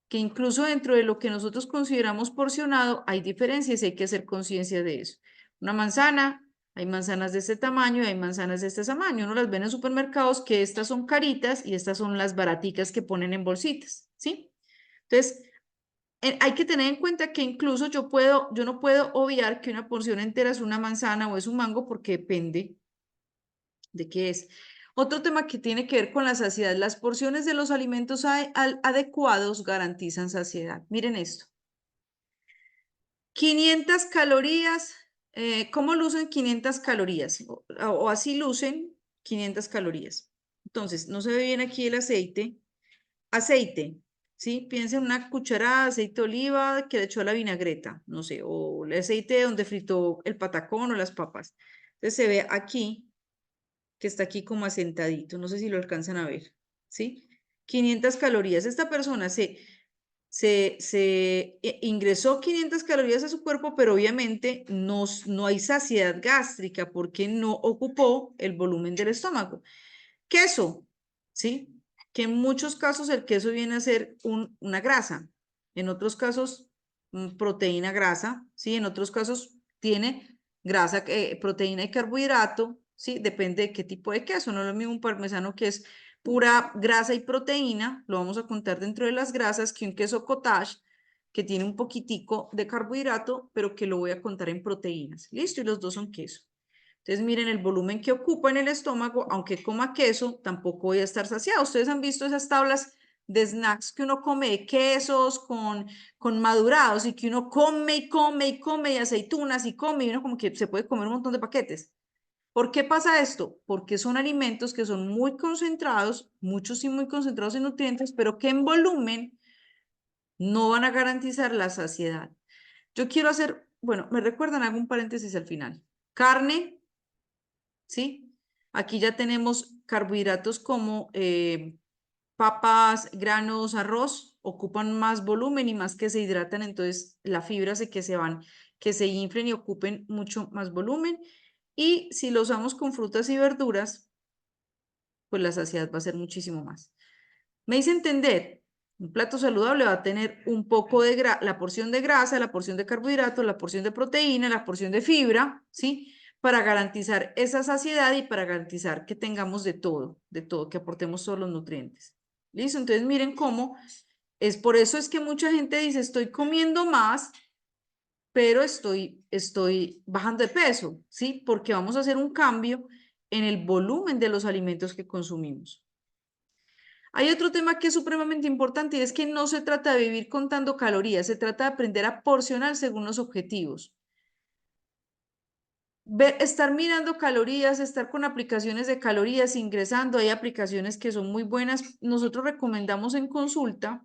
que incluso dentro de lo que nosotros consideramos porcionado hay diferencias y hay que hacer conciencia de eso. Una manzana, hay manzanas de este tamaño y hay manzanas de este tamaño. Uno las ve en supermercados que estas son caritas y estas son las baraticas que ponen en bolsitas, ¿sí? Entonces, hay que tener en cuenta que incluso yo no puedo obviar que una porción entera es una manzana o es un mango porque depende de qué es. Otro tema que tiene que ver con la saciedad. Las porciones de los alimentos adecuados garantizan saciedad. Miren esto. 500 calorías. ¿Cómo lucen 500 calorías? O así lucen 500 calorías. Entonces, no se ve bien aquí el aceite. Aceite, ¿sí? Piensa en una cucharada de aceite de oliva que le echó a la vinagreta, no sé, o el aceite donde fritó el patacón o las papas. Entonces se ve aquí, que está aquí como asentadito, no sé si lo alcanzan a ver, ¿sí? 500 calorías. Esta persona ingresó 500 calorías a su cuerpo, pero obviamente no hay saciedad gástrica porque no ocupó el volumen del estómago. Queso, ¿sí? Que en muchos casos el queso viene a ser una grasa, en otros casos proteína grasa, ¿sí? En otros casos tiene grasa, proteína y carbohidrato, ¿sí? Depende de qué tipo de queso, no es lo mismo un parmesano que es pura grasa y proteína, lo vamos a contar dentro de las grasas, que un queso cottage que tiene un poquitico de carbohidrato, pero que lo voy a contar en proteínas, ¿listo? Y los dos son queso. Entonces, miren el volumen que ocupa en el estómago, aunque coma queso, tampoco voy a estar saciado. Ustedes han visto esas tablas de snacks que uno come de quesos con madurados y que uno come y come y come y aceitunas y come y uno como que se puede comer un montón de paquetes. ¿Por qué pasa esto? Porque son alimentos que son muy concentrados, muchos sí muy concentrados en nutrientes, pero que en volumen no van a garantizar la saciedad. Yo quiero hacer, bueno, me recuerdan, hago un paréntesis al final. Carne, ¿sí? Aquí ya tenemos carbohidratos como papas, granos, arroz, ocupan más volumen y más que se hidratan, entonces la fibra hace que se inflen y ocupen mucho más volumen. Y si lo usamos con frutas y verduras, pues la saciedad va a ser muchísimo más. Me hice entender, un plato saludable va a tener un poco de la porción de grasa, la porción de carbohidratos, la porción de proteína, la porción de fibra, ¿sí? Para garantizar esa saciedad y para garantizar que tengamos de todo, que aportemos todos los nutrientes. ¿Listo? Entonces miren cómo por eso es que mucha gente dice, estoy comiendo más, pero estoy bajando de peso, ¿sí? Porque vamos a hacer un cambio en el volumen de los alimentos que consumimos. Hay otro tema que es supremamente importante y es que no se trata de vivir contando calorías, se trata de aprender a porcionar según los objetivos. Estar mirando calorías, estar con aplicaciones de calorías, ingresando, hay aplicaciones que son muy buenas. Nosotros recomendamos en consulta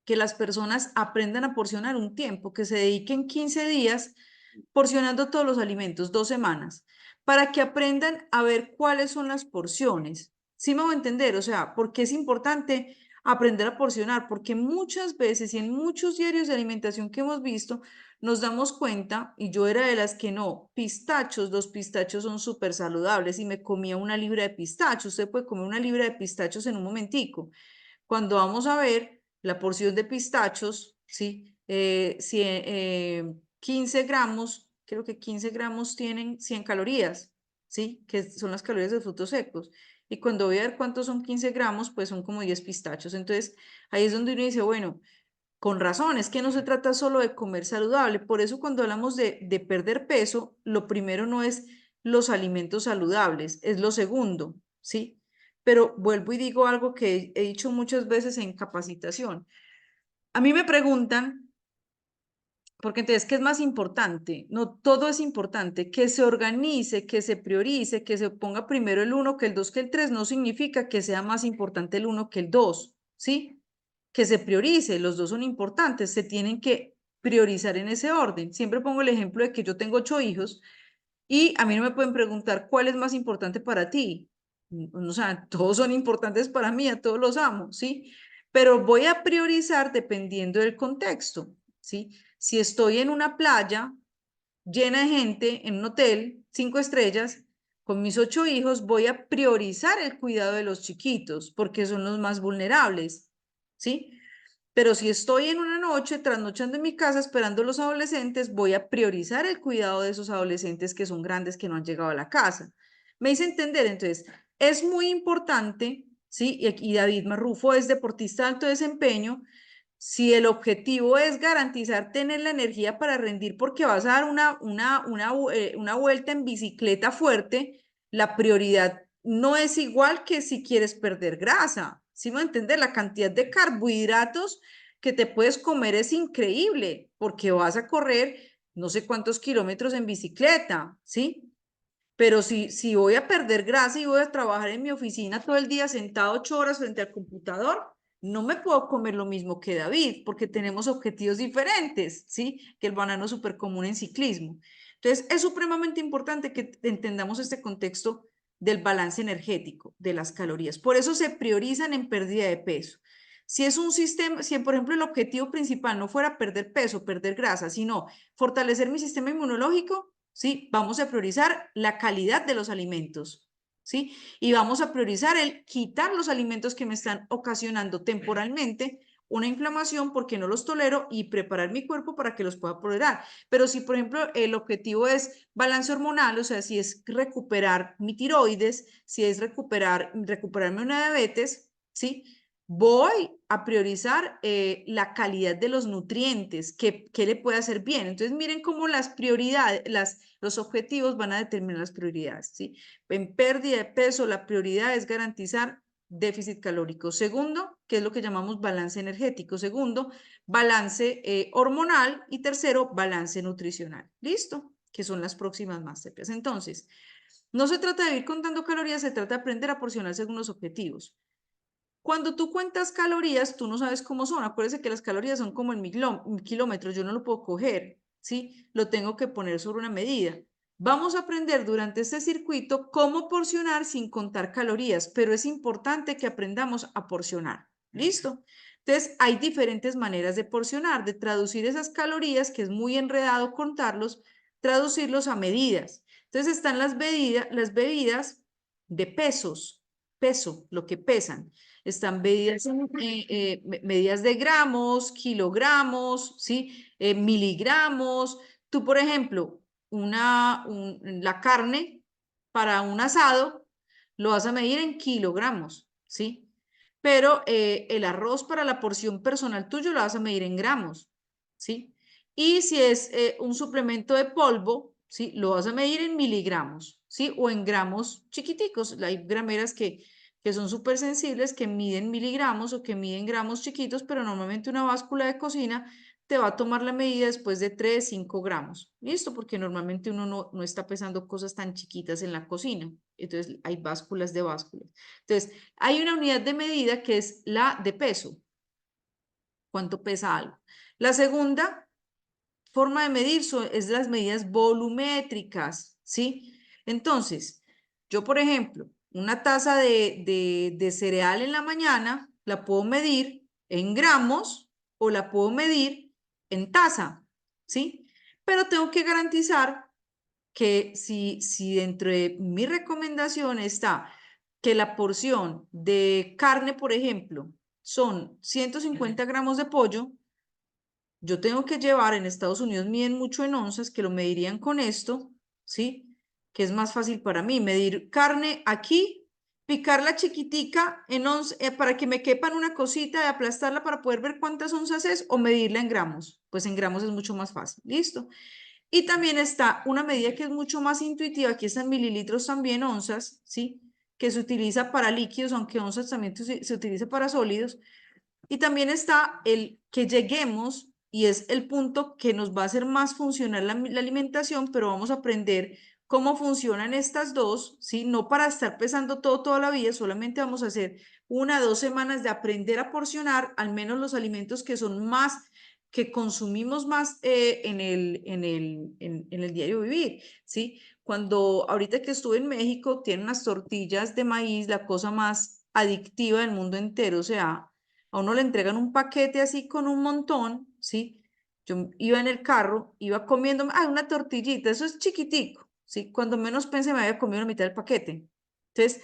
que las personas aprendan a porcionar un tiempo, que se dediquen 15 días porcionando todos los alimentos, 2 semanas, para que aprendan a ver cuáles son las porciones. ¿Sí me voy a entender? O sea, porque es importante aprender a porcionar, porque muchas veces y en muchos diarios de alimentación que hemos visto, nos damos cuenta, y yo era de las que no, pistachos, los pistachos son súper saludables y me comía una libra de pistachos, usted puede comer una libra de pistachos en un momentico. Cuando vamos a ver la porción de pistachos, ¿sí? 15 gramos, creo que 15 gramos tienen 100 calorías, ¿sí? Que son las calorías de frutos secos. Y cuando voy a ver cuántos son 15 gramos, pues son como 10 pistachos. Entonces, ahí es donde uno dice, bueno, con razón, es que no se trata solo de comer saludable. Por eso cuando hablamos de perder peso, lo primero no es los alimentos saludables, es lo segundo, ¿sí? Pero vuelvo y digo algo que he dicho muchas veces en capacitación. A mí me preguntan, Porque entonces, ¿qué es más importante? No, todo es importante. Que se organice, que se priorice, que se ponga primero el 1 que el 2 que el 3, no significa que sea más importante el 1 que el 2, ¿sí? Que se priorice, los dos son importantes, se tienen que priorizar en ese orden. Siempre pongo el ejemplo de que yo tengo 8 hijos y a mí no me pueden preguntar cuál es más importante para ti. O sea, todos son importantes para mí, a todos los amo, ¿sí? Pero voy a priorizar dependiendo del contexto, ¿sí? Si estoy en una playa llena de gente, en un hotel, 5 estrellas, con mis 8 hijos, voy a priorizar el cuidado de los chiquitos, porque son los más vulnerables, ¿sí? Pero si estoy en una noche, trasnochando en mi casa, esperando a los adolescentes, voy a priorizar el cuidado de esos adolescentes que son grandes, que no han llegado a la casa. Me hice entender, entonces, es muy importante, ¿sí? Y David Marrufo es deportista de alto desempeño. Si el objetivo es garantizar tener la energía para rendir porque vas a dar una vuelta en bicicleta fuerte, la prioridad no es igual que si quieres perder grasa. ¿Sí me entiendes? La cantidad de carbohidratos que te puedes comer es increíble porque vas a correr no sé cuántos kilómetros en bicicleta, ¿sí? Pero si voy a perder grasa y voy a trabajar en mi oficina todo el día sentado 8 horas frente al computador, no me puedo comer lo mismo que David, porque tenemos objetivos diferentes, ¿sí? Que el banano súper común en ciclismo. Entonces, es supremamente importante que entendamos este contexto del balance energético, de las calorías. Por eso se priorizan en pérdida de peso. Si es un sistema, si por ejemplo el objetivo principal no fuera perder peso, perder grasa, sino fortalecer mi sistema inmunológico, ¿sí? Vamos a priorizar la calidad de los alimentos, ¿sí? Y vamos a priorizar el quitar los alimentos que me están ocasionando temporalmente una inflamación porque no los tolero y preparar mi cuerpo para que los pueda tolerar. Pero si, por ejemplo, el objetivo es balance hormonal, o sea, si es recuperar mi tiroides, si es recuperarme una diabetes, ¿sí? Voy a priorizar la calidad de los nutrientes, que le puede hacer bien. Entonces, miren cómo las prioridades, los objetivos van a determinar las prioridades, ¿sí? En pérdida de peso, la prioridad es garantizar déficit calórico. Segundo, que es lo que llamamos balance energético. Segundo, balance hormonal. Y tercero, balance nutricional. ¿Listo? Que son las próximas masterclass. Entonces, no se trata de ir contando calorías, se trata de aprender a porcionar según los objetivos. Cuando tú cuentas calorías, tú no sabes cómo son. Acuérdese que las calorías son como en kilómetros. Yo no lo puedo coger, ¿sí? Lo tengo que poner sobre una medida. Vamos a aprender durante este circuito cómo porcionar sin contar calorías, pero es importante que aprendamos a porcionar. ¿Listo? Entonces, hay diferentes maneras de porcionar, de traducir esas calorías, que es muy enredado contarlos, traducirlos a medidas. Entonces, están las bebidas de peso, lo que pesan. Están medidas de gramos, kilogramos, ¿sí? Miligramos. Tú, por ejemplo, la carne para un asado lo vas a medir en kilogramos, ¿sí? Pero el arroz para la porción personal tuyo lo vas a medir en gramos, ¿sí? Y si es un suplemento de polvo, ¿sí? Lo vas a medir en miligramos, ¿sí? O en gramos chiquiticos. Hay grameras que son súper sensibles, que miden miligramos o que miden gramos chiquitos, pero normalmente una báscula de cocina te va a tomar la medida después de 3, 5 gramos. ¿Listo? Porque normalmente uno no está pesando cosas tan chiquitas en la cocina. Entonces hay básculas de básculas. Entonces, hay una unidad de medida que es la de peso. ¿Cuánto pesa algo? La segunda forma de medir es las medidas volumétricas, ¿sí? Entonces, yo, por ejemplo, una taza de cereal en la mañana la puedo medir en gramos o la puedo medir en taza, ¿sí? Pero tengo que garantizar que si dentro de mi recomendación está que la porción de carne, por ejemplo, son 150 gramos de pollo, yo tengo que llevar, en Estados Unidos miden mucho en onzas, que lo medirían con esto, ¿sí? Que es más fácil para mí, medir carne aquí, picarla chiquitica para que me quepan una cosita y aplastarla para poder ver cuántas onzas es, o medirla en gramos. Pues en gramos es mucho más fácil, ¿listo? Y también está una medida que es mucho más intuitiva, aquí están mililitros también, onzas, ¿sí? Que se utiliza para líquidos, aunque onzas también se utiliza para sólidos. Y también está el que lleguemos y es el punto que nos va a hacer más funcional la alimentación, pero vamos a aprender cómo funcionan estas dos, ¿sí? No para estar pesando todo toda la vida, solamente vamos a hacer 1 o 2 semanas de aprender a porcionar al menos los alimentos que son más, que consumimos más en el diario vivir, ¿sí? Cuando ahorita que estuve en México, tienen unas tortillas de maíz, la cosa más adictiva del mundo entero, o sea, a uno le entregan un paquete así con un montón, ¿sí? Yo iba en el carro, iba comiendo, una tortillita, eso es chiquitico, ¿sí? Cuando menos pensé me había comido la mitad del paquete. Entonces,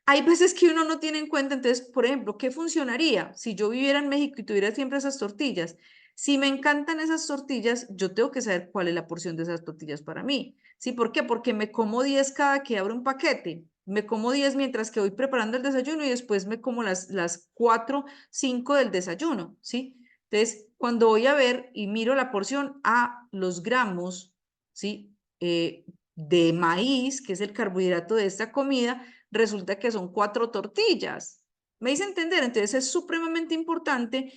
hay veces que uno no tiene en cuenta, entonces, por ejemplo, ¿qué funcionaría si yo viviera en México y tuviera siempre esas tortillas? Si me encantan esas tortillas, yo tengo que saber cuál es la porción de esas tortillas para mí. ¿Sí? ¿Por qué? Porque me como 10 cada que abro un paquete. Me como 10 mientras que voy preparando el desayuno y después me como las 4, 5 del desayuno, ¿sí? Entonces, cuando voy a ver y miro la porción a los gramos, ¿sí? De maíz, que es el carbohidrato de esta comida, resulta que son 4 tortillas. ¿Me hice entender? Entonces es supremamente importante,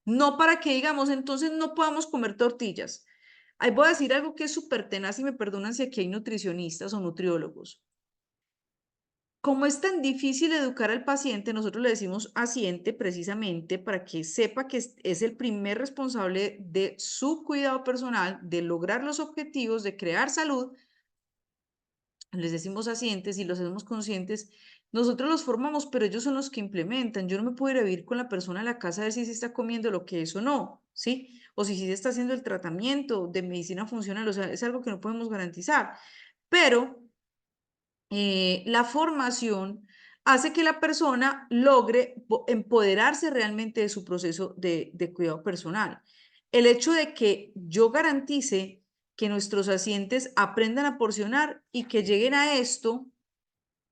no para que digamos, entonces no podamos comer tortillas. Ahí voy a decir algo que es súper tenaz y me perdonan si aquí hay nutricionistas o nutriólogos. Como es tan difícil educar al paciente, nosotros le decimos paciente precisamente para que sepa que es el primer responsable de su cuidado personal, de lograr los objetivos, de crear salud. Les decimos pacientes y los hacemos conscientes. Nosotros los formamos, pero ellos son los que implementan. Yo no me puedo ir a vivir con la persona a la casa a ver si se está comiendo lo que es o no, ¿sí? O si se está haciendo el tratamiento de medicina funcional, o sea, es algo que no podemos garantizar. Pero la formación hace que la persona logre empoderarse realmente de su proceso de cuidado personal. El hecho de que yo garantice que nuestros pacientes aprendan a porcionar y que lleguen a esto,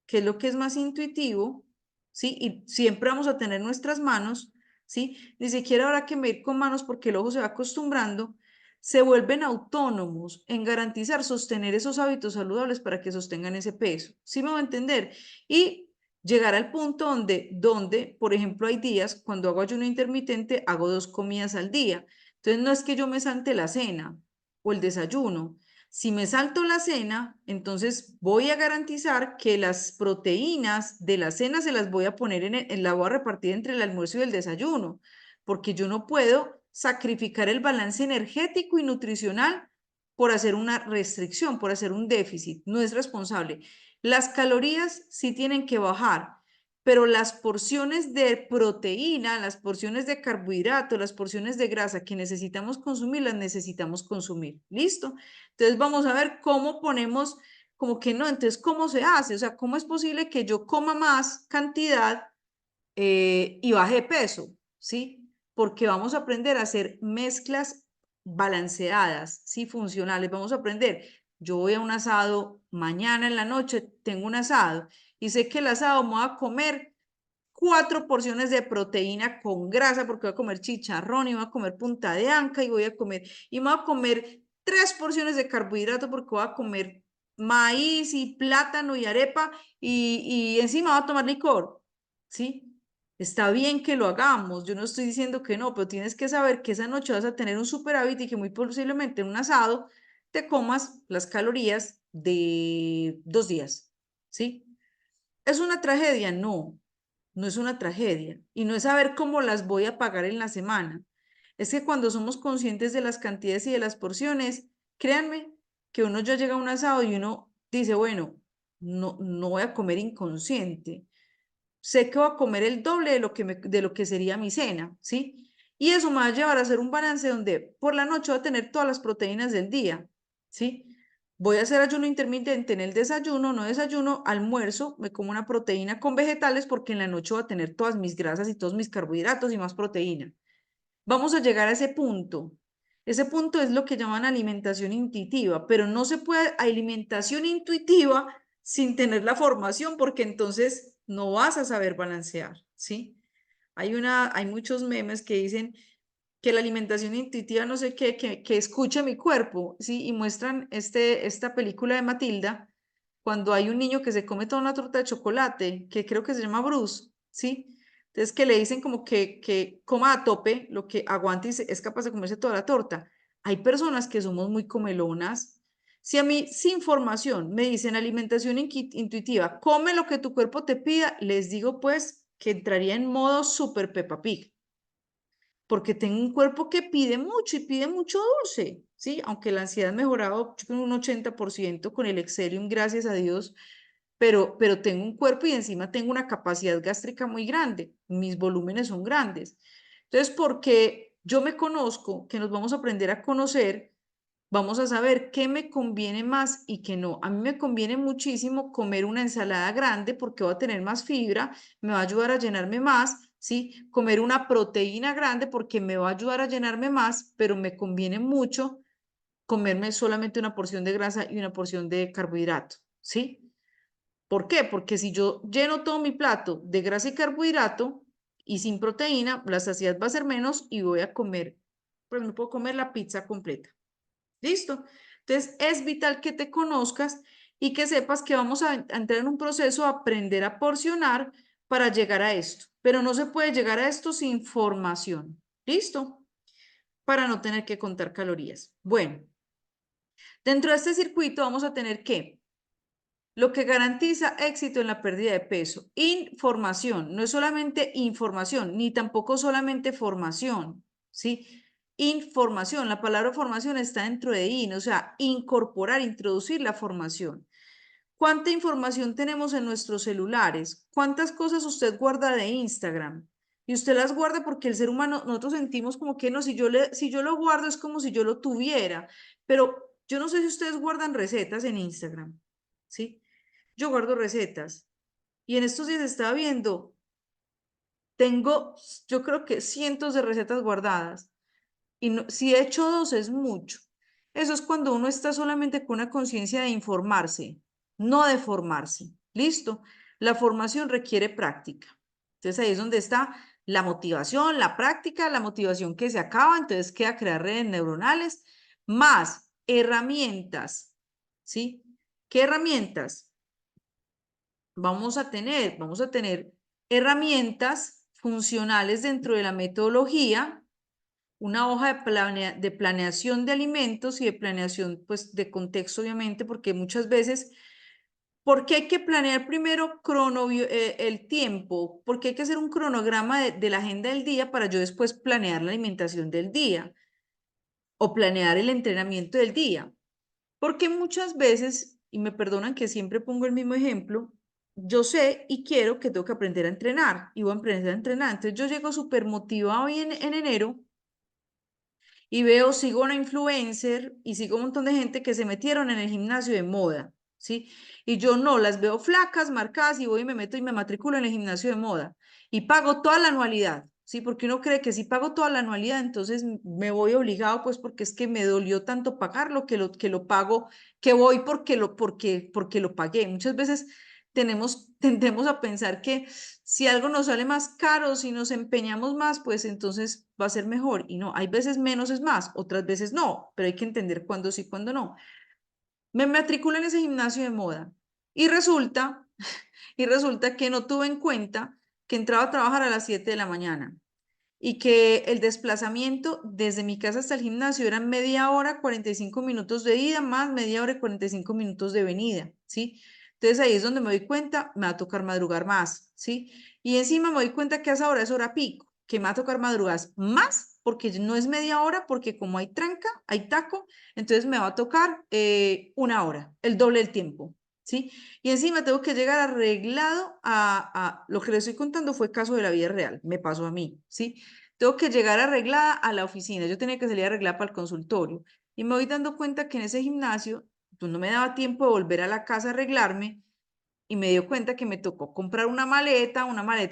que es lo que es más intuitivo, ¿sí? Y siempre vamos a tener nuestras manos, ¿sí? Ni siquiera habrá que medir con manos porque el ojo se va acostumbrando, se vuelven autónomos en garantizar, sostener esos hábitos saludables para que sostengan ese peso. ¿Sí me va a entender? Y llegar al punto donde, por ejemplo, hay días cuando hago ayuno intermitente, hago 2 comidas al día. Entonces, no es que yo me salte la cena o el desayuno. Si me salto la cena, entonces voy a garantizar que las proteínas de la cena se las voy a poner la voy a repartir entre el almuerzo y el desayuno, porque yo no puedo sacrificar el balance energético y nutricional por hacer una restricción, por hacer un déficit. No es responsable. Las calorías sí tienen que bajar, pero las porciones de proteína, las porciones de carbohidrato, las porciones de grasa que necesitamos consumir, las necesitamos consumir. ¿Listo? Entonces vamos a ver cómo ponemos, como que no, entonces cómo se hace, o sea, cómo es posible que yo coma más cantidad y baje de peso, ¿sí? Porque vamos a aprender a hacer mezclas balanceadas, ¿sí? Funcionales. Vamos a aprender. Yo voy a un asado, mañana en la noche tengo un asado y sé que el asado me voy a comer 4 porciones de proteína con grasa porque voy a comer chicharrón y voy a comer punta de anca y me voy a comer 3 porciones de carbohidrato porque voy a comer maíz y plátano y arepa y encima voy a tomar licor, ¿sí? Está bien que lo hagamos, yo no estoy diciendo que no, pero tienes que saber que esa noche vas a tener un superávit y que muy posiblemente en un asado te comas las calorías de 2 días, ¿sí? ¿Es una tragedia? No, no es una tragedia. Y no es saber cómo las voy a pagar en la semana. Es que cuando somos conscientes de las cantidades y de las porciones, créanme que uno ya llega a un asado y uno dice, bueno, no voy a comer inconsciente. Sé que voy a comer el doble de lo que sería mi cena, ¿sí? Y eso me va a llevar a hacer un balance donde por la noche voy a tener todas las proteínas del día, ¿sí? Voy a hacer ayuno intermitente en el desayuno, no desayuno, almuerzo, me como una proteína con vegetales porque en la noche voy a tener todas mis grasas y todos mis carbohidratos y más proteína. Vamos a llegar a ese punto. Ese punto es lo que llaman alimentación intuitiva, pero no se puede alimentación intuitiva sin tener la formación porque entonces no vas a saber balancear, ¿sí? Hay muchos memes que dicen que la alimentación intuitiva no sé qué, que escuche mi cuerpo, ¿sí? Y muestran esta película de Matilda, cuando hay un niño que se come toda una torta de chocolate, que creo que se llama Bruce, ¿sí? Entonces, que le dicen como que coma a tope lo que aguante y es capaz de comerse toda la torta. Hay personas que somos muy comelonas. Si a mí, sin formación, me dicen alimentación intuitiva, come lo que tu cuerpo te pida, les digo pues que entraría en modo super Peppa Pig, porque tengo un cuerpo que pide mucho y pide mucho dulce, ¿sí? Aunque la ansiedad ha mejorado en un 80% con el Excelium, gracias a Dios, pero tengo un cuerpo y encima tengo una capacidad gástrica muy grande, mis volúmenes son grandes. Entonces, porque yo me conozco, que nos vamos a aprender a conocer, vamos a saber qué me conviene más y qué no. A mí me conviene muchísimo comer una ensalada grande porque va a tener más fibra, me va a ayudar a llenarme más, ¿sí? Comer una proteína grande porque me va a ayudar a llenarme más, pero me conviene mucho comerme solamente una porción de grasa y una porción de carbohidrato, ¿sí? ¿Por qué? Porque si yo lleno todo mi plato de grasa y carbohidrato y sin proteína, la saciedad va a ser menos y voy a comer, pues no puedo comer la pizza completa. ¿Listo? Entonces, es vital que te conozcas y que sepas que vamos a entrar en un proceso a aprender a porcionar para llegar a esto. Pero no se puede llegar a esto sin formación. ¿Listo? Para no tener que contar calorías. Bueno, dentro de este circuito vamos a tener que lo que garantiza éxito en la pérdida de peso. Información, no es solamente información, ni tampoco solamente formación, ¿sí? Información, la palabra formación está dentro de IN, o sea, incorporar, introducir la formación. ¿Cuánta información tenemos en nuestros celulares? ¿Cuántas cosas usted guarda de Instagram? Y usted las guarda porque el ser humano, nosotros sentimos como que no, si yo lo guardo es como si yo lo tuviera, pero yo no sé si ustedes guardan recetas en Instagram, ¿sí? Yo guardo recetas y en estos días estaba viendo, tengo, yo creo que cientos de recetas guardadas y si he hecho dos es mucho. Eso es cuando uno está solamente con una conciencia de informarse, no de formarse. ¿Listo? La formación requiere práctica. Entonces ahí es donde está la motivación, la práctica, la motivación que se acaba, entonces queda crear redes neuronales, más herramientas, ¿sí? ¿Qué herramientas? Vamos a tener herramientas funcionales dentro de la metodología, una hoja de planeación de alimentos y de planeación, pues, de contexto, obviamente, porque muchas veces, ¿por qué hay que planear primero el tiempo? Porque hay que hacer un cronograma de la agenda del día para yo después planear la alimentación del día o planear el entrenamiento del día. Porque muchas veces, y me perdonan que siempre pongo el mismo ejemplo, yo sé y quiero que tengo que aprender a entrenar y voy a aprender a entrenar. Entonces yo llego súper motivado hoy en enero y veo, sigo una influencer y sigo un montón de gente que se metieron en el gimnasio de moda, ¿sí? Y yo no, las veo flacas, marcadas y voy y me meto y me matriculo en el gimnasio de moda y pago toda la anualidad, ¿sí? Porque uno cree que si pago toda la anualidad, entonces me voy obligado, pues porque es que me dolió tanto pagarlo, que lo pago, que voy porque lo pagué. Muchas veces tendemos a pensar que si algo nos sale más caro, si nos empeñamos más, pues entonces va a ser mejor. Y no, hay veces menos es más, otras veces no, pero hay que entender cuándo sí, cuándo no. Me matriculo en ese gimnasio de moda y resulta, y resulta que no tuve en cuenta que entraba a trabajar a las 7 de la mañana y que el desplazamiento desde mi casa hasta el gimnasio eran media hora, 45 minutos de ida, más media hora y 45 minutos de venida, ¿sí? Entonces ahí es donde me doy cuenta, me va a tocar madrugar más, ¿sí? Y encima me doy cuenta que a esa hora es hora pico, que me va a tocar madrugar más, porque no es media hora, porque como hay tranca, hay taco, entonces me va a tocar una hora, el doble del tiempo, ¿sí? Y encima tengo que llegar arreglado lo que les estoy contando fue caso de la vida real, me pasó a mí, ¿sí? Tengo que llegar arreglada a la oficina, yo tenía que salir arreglada para el consultorio y me voy dando cuenta que en ese gimnasio pues no me daba tiempo de volver a la casa a arreglarme y me dio cuenta que me tocó comprar una maleta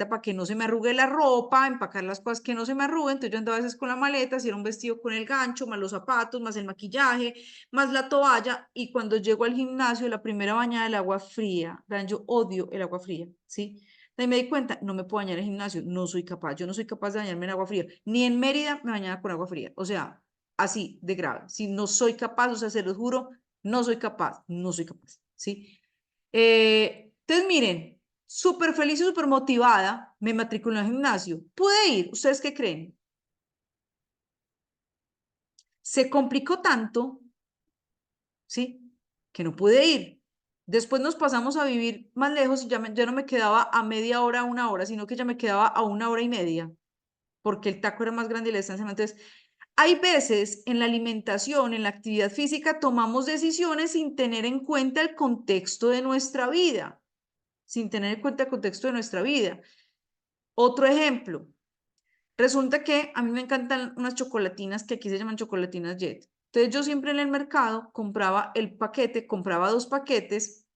para que no se me arrugue la ropa, empacar las cosas que no se me arruguen, entonces yo andaba a veces con la maleta, si era un vestido con el gancho, más los zapatos, más el maquillaje, más la toalla, y cuando llego al gimnasio, la primera bañada del agua fría, vean, yo odio el agua fría, ¿sí? Ahí me di cuenta, no me puedo bañar en el gimnasio, no soy capaz, yo no soy capaz de bañarme en agua fría, ni en Mérida me bañaba con agua fría, o sea, así de grave, si no soy capaz, o sea, se los juro, no soy capaz, no soy capaz, ¿sí? Entonces, miren, súper feliz y súper motivada, me matriculé en el gimnasio. ¿Pude ir? ¿Ustedes qué creen? Se complicó tanto, ¿sí? Que no pude ir. Después nos pasamos a vivir más lejos y ya no me quedaba a media hora, 1 hora, sino que ya me quedaba a 1 hora y media, porque el taco era más grande y la distancia más. Entonces, hay veces en la alimentación, en la actividad física, tomamos decisiones sin tener en cuenta el contexto de nuestra vida, sin tener en cuenta el contexto de nuestra vida. Otro ejemplo, resulta que a mí me encantan unas chocolatinas que aquí se llaman chocolatinas Jet. Entonces yo siempre en el mercado compraba el paquete, compraba 2 paquetes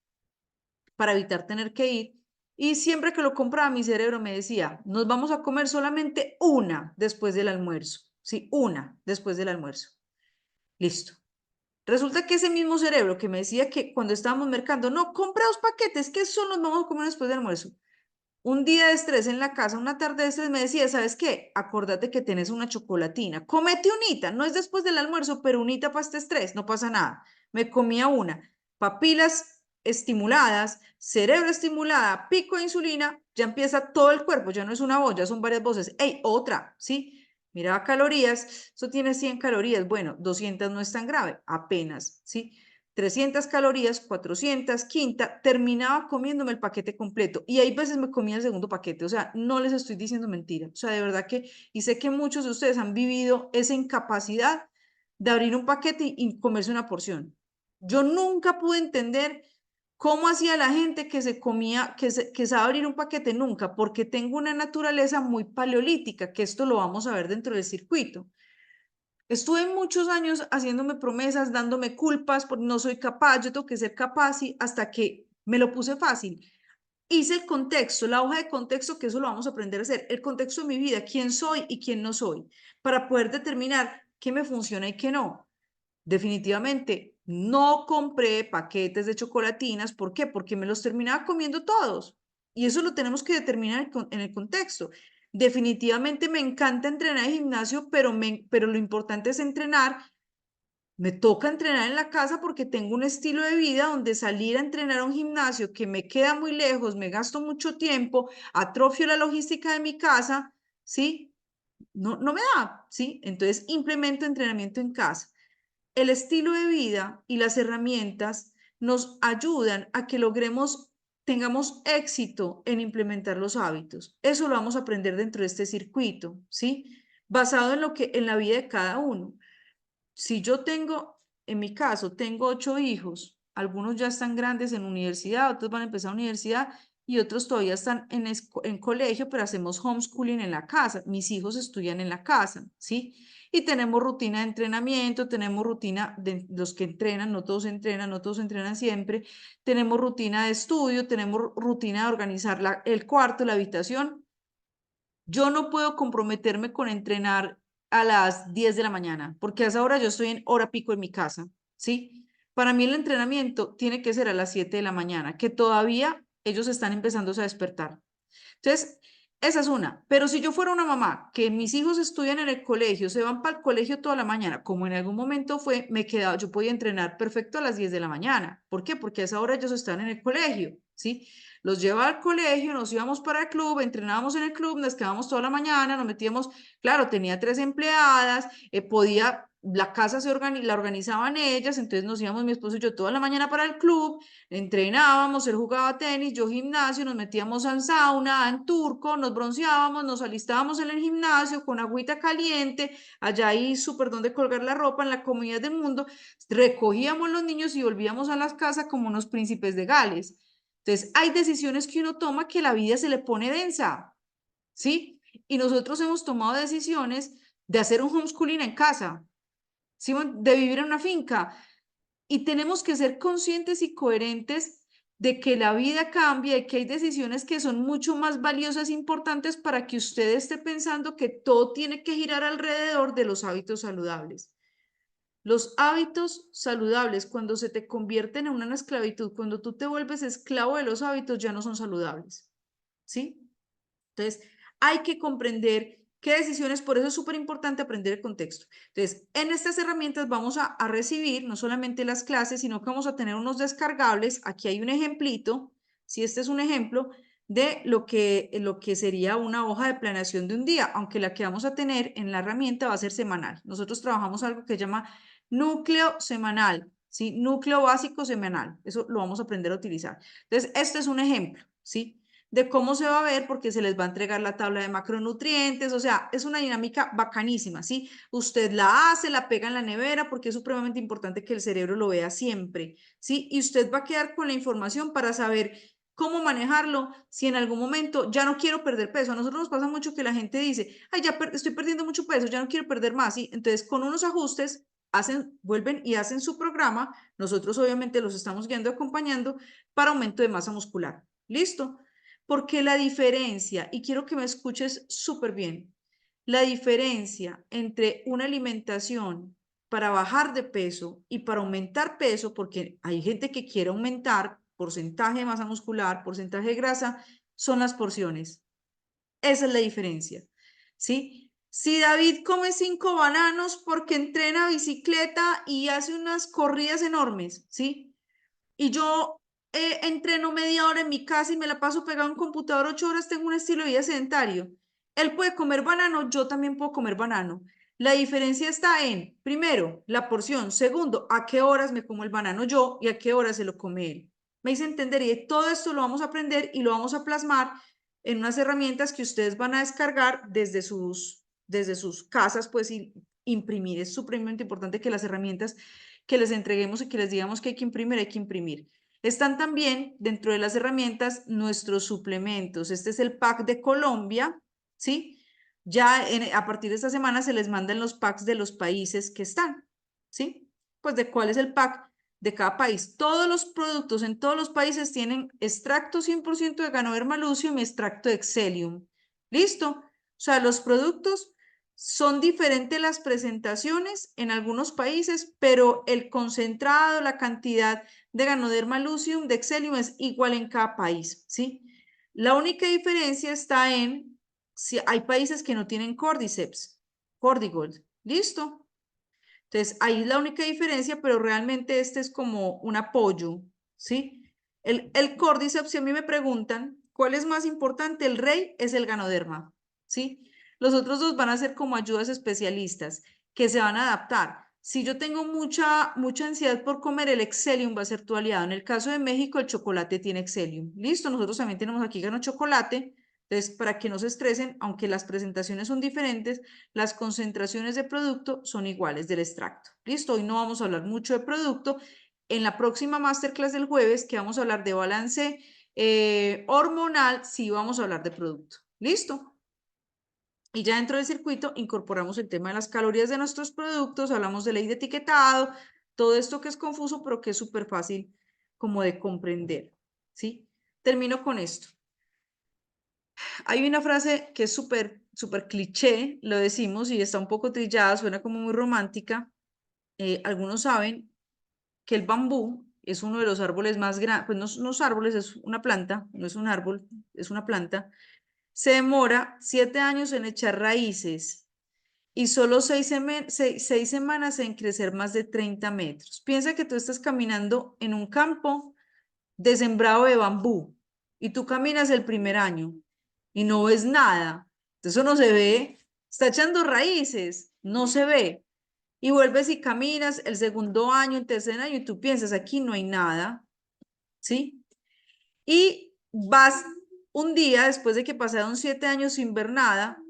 para evitar tener que ir. Y siempre que lo compraba, mi cerebro me decía, nos vamos a comer solamente una después del almuerzo. Sí, una después del almuerzo. Listo. Resulta que ese mismo cerebro que me decía que cuando estábamos mercando, no, compra 2 paquetes, que solo nos vamos a comer después del almuerzo. Un día de estrés en la casa, una tarde de estrés, me decía, ¿sabes qué? Acordate que tenés una chocolatina. Comete unita, no es después del almuerzo, pero unita para este estrés, no pasa nada. Me comía una. Papilas estimuladas, cerebro estimulada, pico de insulina, ya empieza todo el cuerpo, ya no es una voz, ya son varias voces. ¡Ey, otra! ¿Sí? Mira calorías, eso tiene 100 calorías. Bueno, 200 no es tan grave, apenas, ¿sí? 300 calorías, 400, quinta, terminaba comiéndome el paquete completo. Y hay veces me comía el segundo paquete, o sea, no les estoy diciendo mentira. O sea, de verdad que, y sé que muchos de ustedes han vivido esa incapacidad de abrir un paquete y comerse una porción. Yo nunca pude entender cómo hacía la gente que se comía, que sabe abrir un paquete, nunca, porque tengo una naturaleza muy paleolítica, que esto lo vamos a ver dentro del circuito. Estuve muchos años haciéndome promesas, dándome culpas, porque no soy capaz, yo tengo que ser capaz, y hasta que me lo puse fácil. Hice el contexto, la hoja de contexto, que eso lo vamos a aprender a hacer, el contexto de mi vida, quién soy y quién no soy, para poder determinar qué me funciona y qué no. Definitivamente, no compré paquetes de chocolatinas, ¿por qué? Porque me los terminaba comiendo todos. Y eso lo tenemos que determinar en el contexto. Definitivamente me encanta entrenar en gimnasio, pero lo importante es entrenar. Me toca entrenar en la casa porque tengo un estilo de vida donde salir a entrenar a un gimnasio que me queda muy lejos, me gasto mucho tiempo, atrofio la logística de mi casa, ¿sí? No me da, ¿sí? Entonces implemento entrenamiento en casa. El estilo de vida y las herramientas nos ayudan a que tengamos éxito en implementar los hábitos. Eso lo vamos a aprender dentro de este circuito, ¿sí? Basado en la vida de cada uno. Si yo tengo, en mi caso, tengo 8 hijos, algunos ya están grandes en universidad, otros van a empezar universidad y otros todavía están en colegio, pero hacemos homeschooling en la casa. Mis hijos estudian en la casa, ¿sí? Y tenemos rutina de entrenamiento, tenemos rutina de los que entrenan, no todos entrenan siempre, tenemos rutina de estudio, tenemos rutina de organizar el cuarto, la habitación. Yo no puedo comprometerme con entrenar a las 10 de la mañana, porque a esa hora yo estoy en hora pico en mi casa, ¿sí? Para mí el entrenamiento tiene que ser a las 7 de la mañana, que todavía ellos están empezando a despertar. Entonces, esa es una. Pero si yo fuera una mamá, que mis hijos estudian en el colegio, se van para el colegio toda la mañana, como en algún momento fue, yo podía entrenar perfecto a las 10 de la mañana. ¿Por qué? Porque a esa hora ellos están en el colegio, ¿sí? Los llevaba al colegio, nos íbamos para el club, entrenábamos en el club, nos quedábamos toda la mañana, nos metíamos, claro, tenía 3 empleadas, la casa la organizaban ellas, entonces nos íbamos mi esposo y yo toda la mañana para el club, entrenábamos, él jugaba tenis, yo gimnasio, nos metíamos en sauna, en turco, nos bronceábamos, nos alistábamos en el gimnasio con agüita caliente, allá ahí súper donde colgar la ropa, en la comodidad del mundo, recogíamos los niños y volvíamos a las casas como unos príncipes de Gales. Entonces, hay decisiones que uno toma que la vida se le pone densa, ¿sí? Y nosotros hemos tomado decisiones de hacer un homeschooling en casa, ¿sí? De vivir en una finca. Y tenemos que ser conscientes y coherentes de que la vida cambia y que hay decisiones que son mucho más valiosas e importantes para que usted esté pensando que todo tiene que girar alrededor de los hábitos saludables. Los hábitos saludables, cuando se te convierten en una esclavitud, cuando tú te vuelves esclavo de los hábitos, ya no son saludables, ¿sí? Entonces, hay que comprender qué decisiones, por eso es súper importante aprender el contexto. Entonces, en estas herramientas vamos a recibir no solamente las clases, sino que vamos a tener unos descargables. Aquí hay un ejemplito, si este es un ejemplo, de lo que sería una hoja de planeación de un día, aunque la que vamos a tener en la herramienta va a ser semanal. Nosotros trabajamos algo que se llama núcleo semanal, ¿sí? Núcleo básico semanal. Eso lo vamos a aprender a utilizar. Entonces, este es un ejemplo, ¿sí? De cómo se va a ver, porque se les va a entregar la tabla de macronutrientes, o sea, es una dinámica bacanísima, ¿sí? Usted la hace, la pega en la nevera, porque es supremamente importante que el cerebro lo vea siempre, ¿sí? Y usted va a quedar con la información para saber cómo manejarlo si en algún momento ya no quiero perder peso. A nosotros nos pasa mucho que la gente dice, ay, ya estoy perdiendo mucho peso, ya no quiero perder más, ¿sí? Entonces, con unos ajustes, vuelven y hacen su programa, nosotros obviamente los estamos guiando, acompañando para aumento de masa muscular. ¿Listo? Porque la diferencia, y quiero que me escuches súper bien, la diferencia entre una alimentación para bajar de peso y para aumentar peso, porque hay gente que quiere aumentar porcentaje de masa muscular, porcentaje de grasa, son las porciones. Esa es la diferencia, ¿sí? Si David come 5 bananos porque entrena bicicleta y hace unas corridas enormes, ¿sí? Y yo entreno media hora en mi casa y me la paso pegado a un computador 8 horas, tengo un estilo de vida sedentario. Él puede comer banano, yo también puedo comer banano. La diferencia está en, primero, la porción, segundo, a qué horas me como el banano yo y a qué horas se lo come él. Me hice entender y todo esto lo vamos a aprender y lo vamos a plasmar en unas herramientas que ustedes van a descargar desde sus casas, pues y imprimir. Es supremamente importante que las herramientas que les entreguemos y que les digamos que hay que imprimir, hay que imprimir. Están también dentro de las herramientas nuestros suplementos. Este es el pack de Colombia, ¿sí? Ya a partir de esta semana se les mandan los packs de los países que están, ¿sí? Pues de cuál es el pack de cada país. Todos los productos en todos los países tienen extracto 100% de Ganoderma lucium y extracto de Excellium. ¿Listo? O sea, los productos son diferentes las presentaciones en algunos países, pero el concentrado, la cantidad de Ganoderma lucium, de Excellium es igual en cada país, ¿sí? La única diferencia está en si hay países que no tienen Cordyceps, Cordygold, ¿listo? Entonces, ahí es la única diferencia, pero realmente este es como un apoyo, ¿sí? El Cordyceps, si a mí me preguntan, ¿cuál es más importante? El rey es el Ganoderma, ¿sí? Los otros dos van a ser como ayudas especialistas que se van a adaptar. Si yo tengo mucha ansiedad por comer, el Excellium va a ser tu aliado. En el caso de México, el chocolate tiene Excellium. Listo, nosotros también tenemos aquí Gano Chocolate. Entonces, para que no se estresen, aunque las presentaciones son diferentes, las concentraciones de producto son iguales del extracto. Listo, hoy no vamos a hablar mucho de producto. En la próxima masterclass del jueves, que vamos a hablar de balance hormonal, sí vamos a hablar de producto. Listo. Y ya dentro del circuito incorporamos el tema de las calorías de nuestros productos, hablamos de ley de etiquetado, todo esto que es confuso, pero que es súper fácil como de comprender, ¿sí? Termino con esto. Hay una frase que es súper cliché, lo decimos, y está un poco trillada, suena como muy romántica. Algunos saben que el bambú es uno de los árboles más grandes, pues no es árboles, es una planta, no es un árbol, es una planta. Se demora 7 años en echar raíces y solo 6 semanas en crecer más de 30 metros. Piensa que tú estás caminando en un campo de sembrado de bambú y tú caminas el primer año y no ves nada. Eso no se ve. Está echando raíces, no se ve. Y vuelves y caminas el segundo año, el tercer año y tú piensas, aquí no hay nada, ¿sí? Y vas un día después de que pasaron 7 años sin ver nada,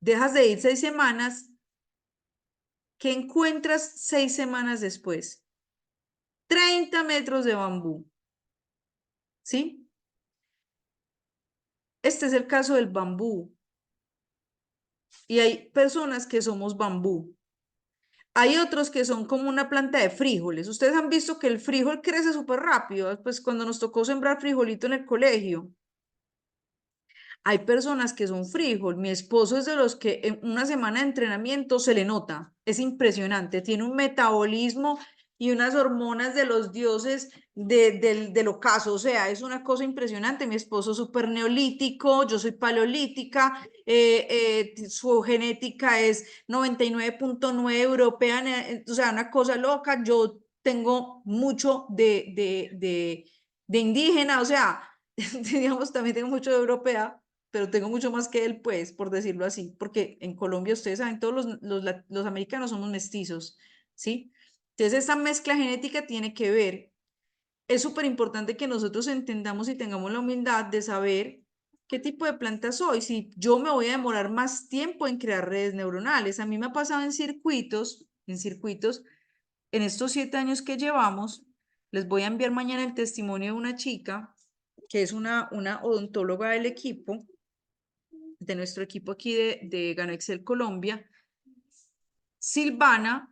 dejas de ir 6 semanas, ¿qué encuentras 6 semanas después? 30 metros de bambú, ¿sí? Este es el caso del bambú. Y hay personas que somos bambú. Hay otros que son como una planta de frijoles. Ustedes han visto que el frijol crece súper rápido. Pues cuando nos tocó sembrar frijolito en el colegio, hay personas que son frijol. Mi esposo es de los que en una semana de entrenamiento se le nota. Es impresionante. Tiene un metabolismo y unas hormonas de los dioses del ocaso. O sea, es una cosa impresionante. Mi esposo es súper neolítico, yo soy paleolítica, su genética es 99.9 europea, o sea, una cosa loca. Yo tengo mucho de indígena, o sea, digamos, también tengo mucho de europea, pero tengo mucho más que él, pues, por decirlo así, porque en Colombia, ustedes saben, todos los americanos somos mestizos, ¿sí? Entonces, esta mezcla genética tiene que ver. Es súper importante que nosotros entendamos y tengamos la humildad de saber qué tipo de planta soy, si yo me voy a demorar más tiempo en crear redes neuronales. A mí me ha pasado en estos 7 años que llevamos, les voy a enviar mañana el testimonio de una chica que es una odontóloga del equipo, de nuestro equipo aquí de Gano Excel Colombia. Silvana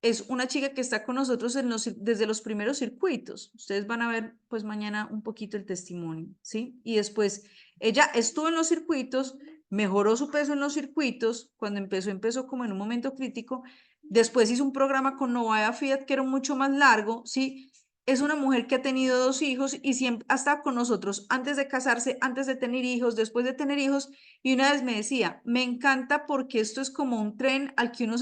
es una chica que está con nosotros desde los primeros circuitos. Ustedes van a ver pues mañana un poquito el testimonio, ¿sí? Y después ella estuvo en los circuitos, mejoró su peso en los circuitos, cuando empezó como en un momento crítico, después hizo un programa con Novaya Fiat que era mucho más largo, ¿sí? Es una mujer que ha tenido 2 hijos y siempre ha estado con nosotros antes de casarse, antes de tener hijos, después de tener hijos, y una vez me decía, me encanta porque esto es como un tren al que uno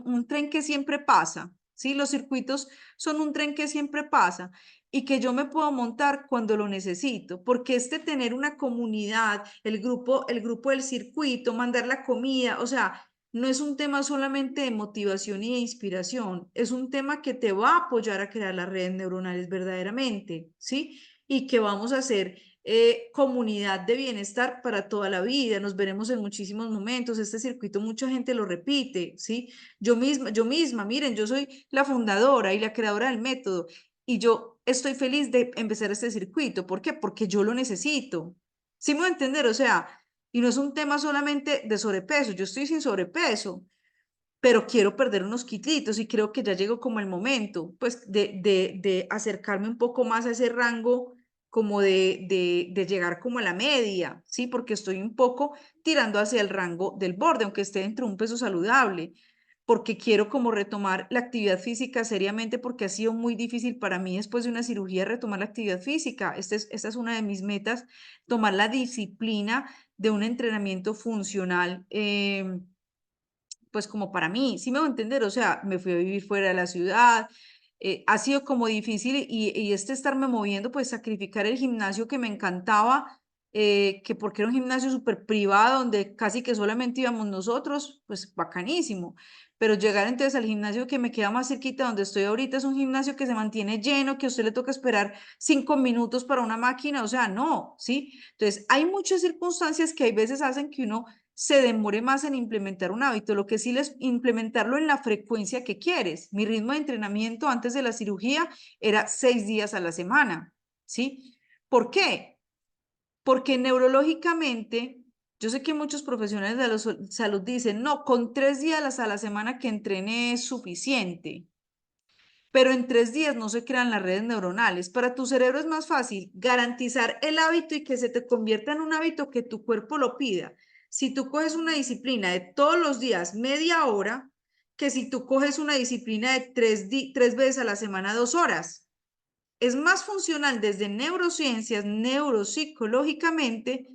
un tren que siempre pasa, ¿sí? Los circuitos son un tren que siempre pasa y que yo me puedo montar cuando lo necesito, porque tener una comunidad, el grupo del circuito, mandar la comida, o sea, no es un tema solamente de motivación y de inspiración, es un tema que te va a apoyar a crear las redes neuronales verdaderamente, ¿sí? Y que vamos a hacer comunidad de bienestar para toda la vida, nos veremos en muchísimos momentos, este circuito mucha gente lo repite, ¿sí? Yo misma, miren, yo soy la fundadora y la creadora del método y yo estoy feliz de empezar este circuito, ¿por qué? Porque yo lo necesito, ¿sí me voy a entender? O sea, y no es un tema solamente de sobrepeso, yo estoy sin sobrepeso, pero quiero perder unos kilitos y creo que ya llegó como el momento, pues, de acercarme un poco más a ese rango, como de llegar como a la media, ¿sí? Porque estoy un poco tirando hacia el rango del borde, aunque esté dentro de un peso saludable, porque quiero como retomar la actividad física seriamente, porque ha sido muy difícil para mí después de una cirugía retomar la actividad física. Esta es una de mis metas, tomar la disciplina de un entrenamiento funcional. Pues como para mí, sí me voy a entender, o sea, me fui a vivir fuera de la ciudad, ha sido como difícil y estarme moviendo, pues sacrificar el gimnasio que me encantaba, que porque era un gimnasio súper privado donde casi que solamente íbamos nosotros, pues bacanísimo, pero llegar entonces al gimnasio que me queda más cerquita donde estoy ahorita es un gimnasio que se mantiene lleno, que a usted le toca esperar 5 minutos para una máquina, o sea, no, ¿sí? Entonces, hay muchas circunstancias que hay veces hacen que uno se demore más en implementar un hábito. Lo que sí es implementarlo en la frecuencia que quieres. Mi ritmo de entrenamiento antes de la cirugía era 6 días a la semana, ¿sí? ¿Por qué? Porque neurológicamente, yo sé que muchos profesionales de la salud dicen, no, con 3 días a la semana que entrene es suficiente, pero en 3 días no se crean las redes neuronales. Para tu cerebro es más fácil garantizar el hábito y que se te convierta en un hábito que tu cuerpo lo pida. Si tú coges una disciplina de todos los días, media hora, que si tú coges una disciplina de 3 veces a la semana, 2 horas. Es más funcional desde neurociencias, neuropsicológicamente,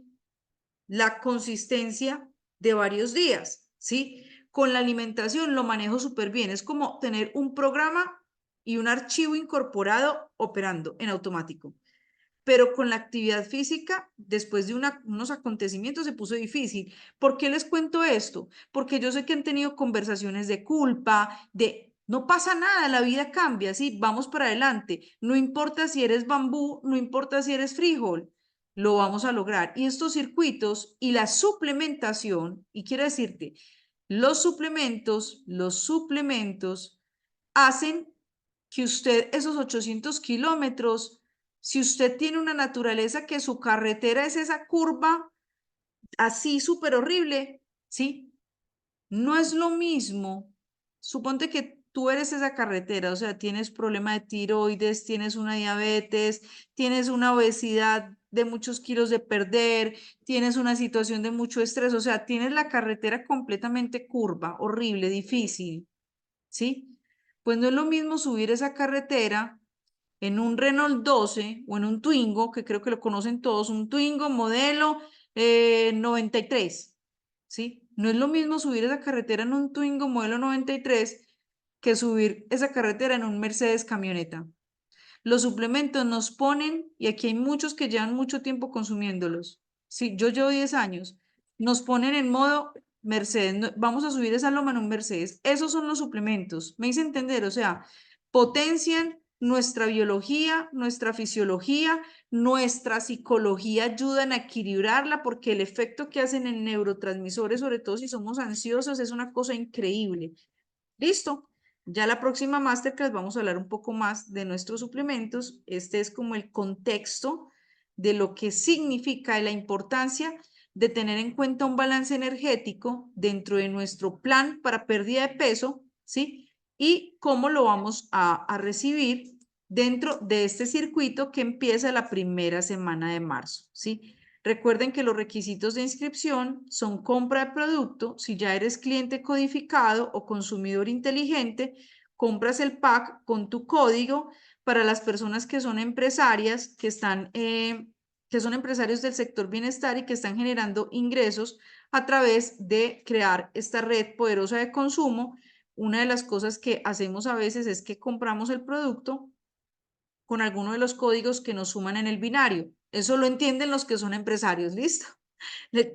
la consistencia de varios días, ¿sí? Con la alimentación lo manejo súper bien. Es como tener un programa y un archivo incorporado operando en automático. Pero con la actividad física, después de unos acontecimientos, se puso difícil. ¿Por qué les cuento esto? Porque yo sé que han tenido conversaciones de culpa, de no pasa nada, la vida cambia, sí, vamos para adelante. No importa si eres bambú, no importa si eres frijol, lo vamos a lograr. Y estos circuitos y la suplementación, y quiero decirte, los suplementos hacen que usted esos 800 kilómetros, si usted tiene una naturaleza que su carretera es esa curva así súper horrible, ¿sí? No es lo mismo. Suponte que tú eres esa carretera, o sea, tienes problema de tiroides, tienes una diabetes, tienes una obesidad de muchos kilos de perder, tienes una situación de mucho estrés, o sea, tienes la carretera completamente curva, horrible, difícil, ¿sí? Pues no es lo mismo subir esa carretera en un Renault 12 o en un Twingo, que creo que lo conocen todos, un Twingo modelo 93, ¿sí? No es lo mismo subir esa carretera en un Twingo modelo 93 que subir esa carretera en un Mercedes camioneta. Los suplementos nos ponen, y aquí hay muchos que llevan mucho tiempo consumiéndolos. Sí, yo llevo 10 años. Nos ponen en modo Mercedes, vamos a subir esa loma en un Mercedes. Esos son los suplementos. ¿Me hice entender? O sea, potencian nuestra biología, nuestra fisiología, nuestra psicología, ayudan a equilibrarla porque el efecto que hacen en neurotransmisores, sobre todo si somos ansiosos, es una cosa increíble. ¿Listo? Ya la próxima masterclass vamos a hablar un poco más de nuestros suplementos. Este es como el contexto de lo que significa y la importancia de tener en cuenta un balance energético dentro de nuestro plan para pérdida de peso, ¿sí? Y cómo lo vamos a recibir dentro de este circuito que empieza la primera semana de marzo, ¿sí? Recuerden que los requisitos de inscripción son compra de producto. Si ya eres cliente codificado o consumidor inteligente, compras el pack con tu código. Para las personas que son empresarias, que son empresarios del sector bienestar y que están generando ingresos a través de crear esta red poderosa de consumo. Una de las cosas que hacemos a veces es que compramos el producto con alguno de los códigos que nos suman en el binario. Eso lo entienden los que son empresarios, ¿listo?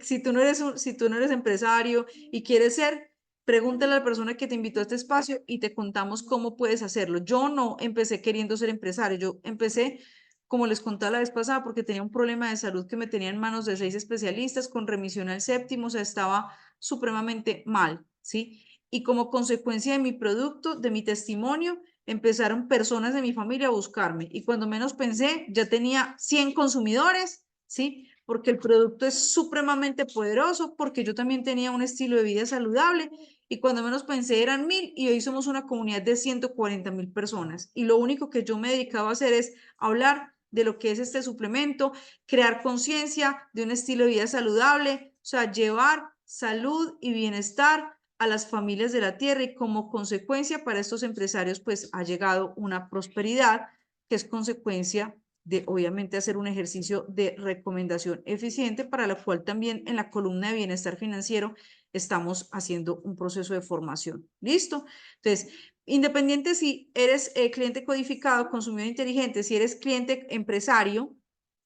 Si tú no eres empresario y quieres ser, pregúntale a la persona que te invitó a este espacio y te contamos cómo puedes hacerlo. Yo no empecé queriendo ser empresario, yo empecé, como les contaba la vez pasada, porque tenía un problema de salud que me tenía en manos de 6 especialistas con remisión al séptimo, o sea, estaba supremamente mal, ¿sí? Y como consecuencia de mi producto, de mi testimonio, empezaron personas de mi familia a buscarme y cuando menos pensé ya tenía 100 consumidores, ¿sí? Porque el producto es supremamente poderoso, porque yo también tenía un estilo de vida saludable y cuando menos pensé eran 1000 y hoy somos una comunidad de 140.000 personas y lo único que yo me dedicaba a hacer es hablar de lo que es este suplemento, crear conciencia de un estilo de vida saludable, o sea, llevar salud y bienestar a las familias de la tierra y como consecuencia para estos empresarios pues ha llegado una prosperidad que es consecuencia de obviamente hacer un ejercicio de recomendación eficiente para la cual también en la columna de bienestar financiero estamos haciendo un proceso de formación. ¿Listo? Entonces, independiente si eres cliente codificado, consumidor inteligente, si eres cliente empresario,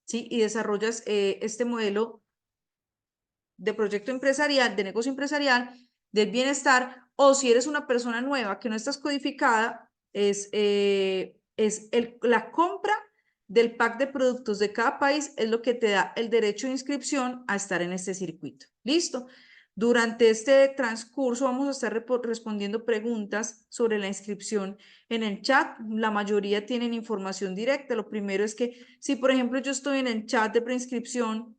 ¿sí? Y desarrollas este modelo de proyecto empresarial, de negocio empresarial, del bienestar, o si eres una persona nueva que no estás codificada, la compra del pack de productos de cada país es lo que te da el derecho de inscripción a estar en este circuito. ¿Listo? Durante este transcurso vamos a estar respondiendo preguntas sobre la inscripción en el chat. La mayoría tienen información directa. Lo primero es que si, por ejemplo, yo estoy en el chat de preinscripción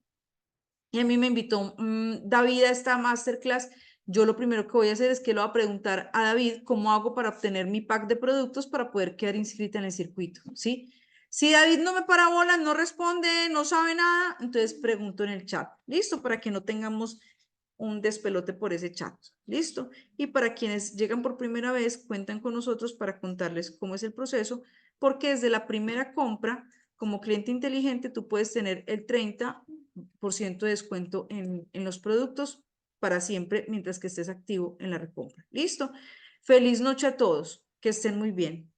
y a mí me invitó David a esta masterclass, yo lo primero que voy a hacer es que le voy a preguntar a David cómo hago para obtener mi pack de productos para poder quedar inscrita en el circuito, ¿sí? Si David no me para bolas, no responde, no sabe nada, entonces pregunto en el chat, ¿listo? Para que no tengamos un despelote por ese chat, ¿listo? Y para quienes llegan por primera vez, cuentan con nosotros para contarles cómo es el proceso, porque desde la primera compra, como cliente inteligente, tú puedes tener el 30% de descuento en los productos para siempre mientras que estés activo en la recompra. ¿Listo? Feliz noche a todos. Que estén muy bien.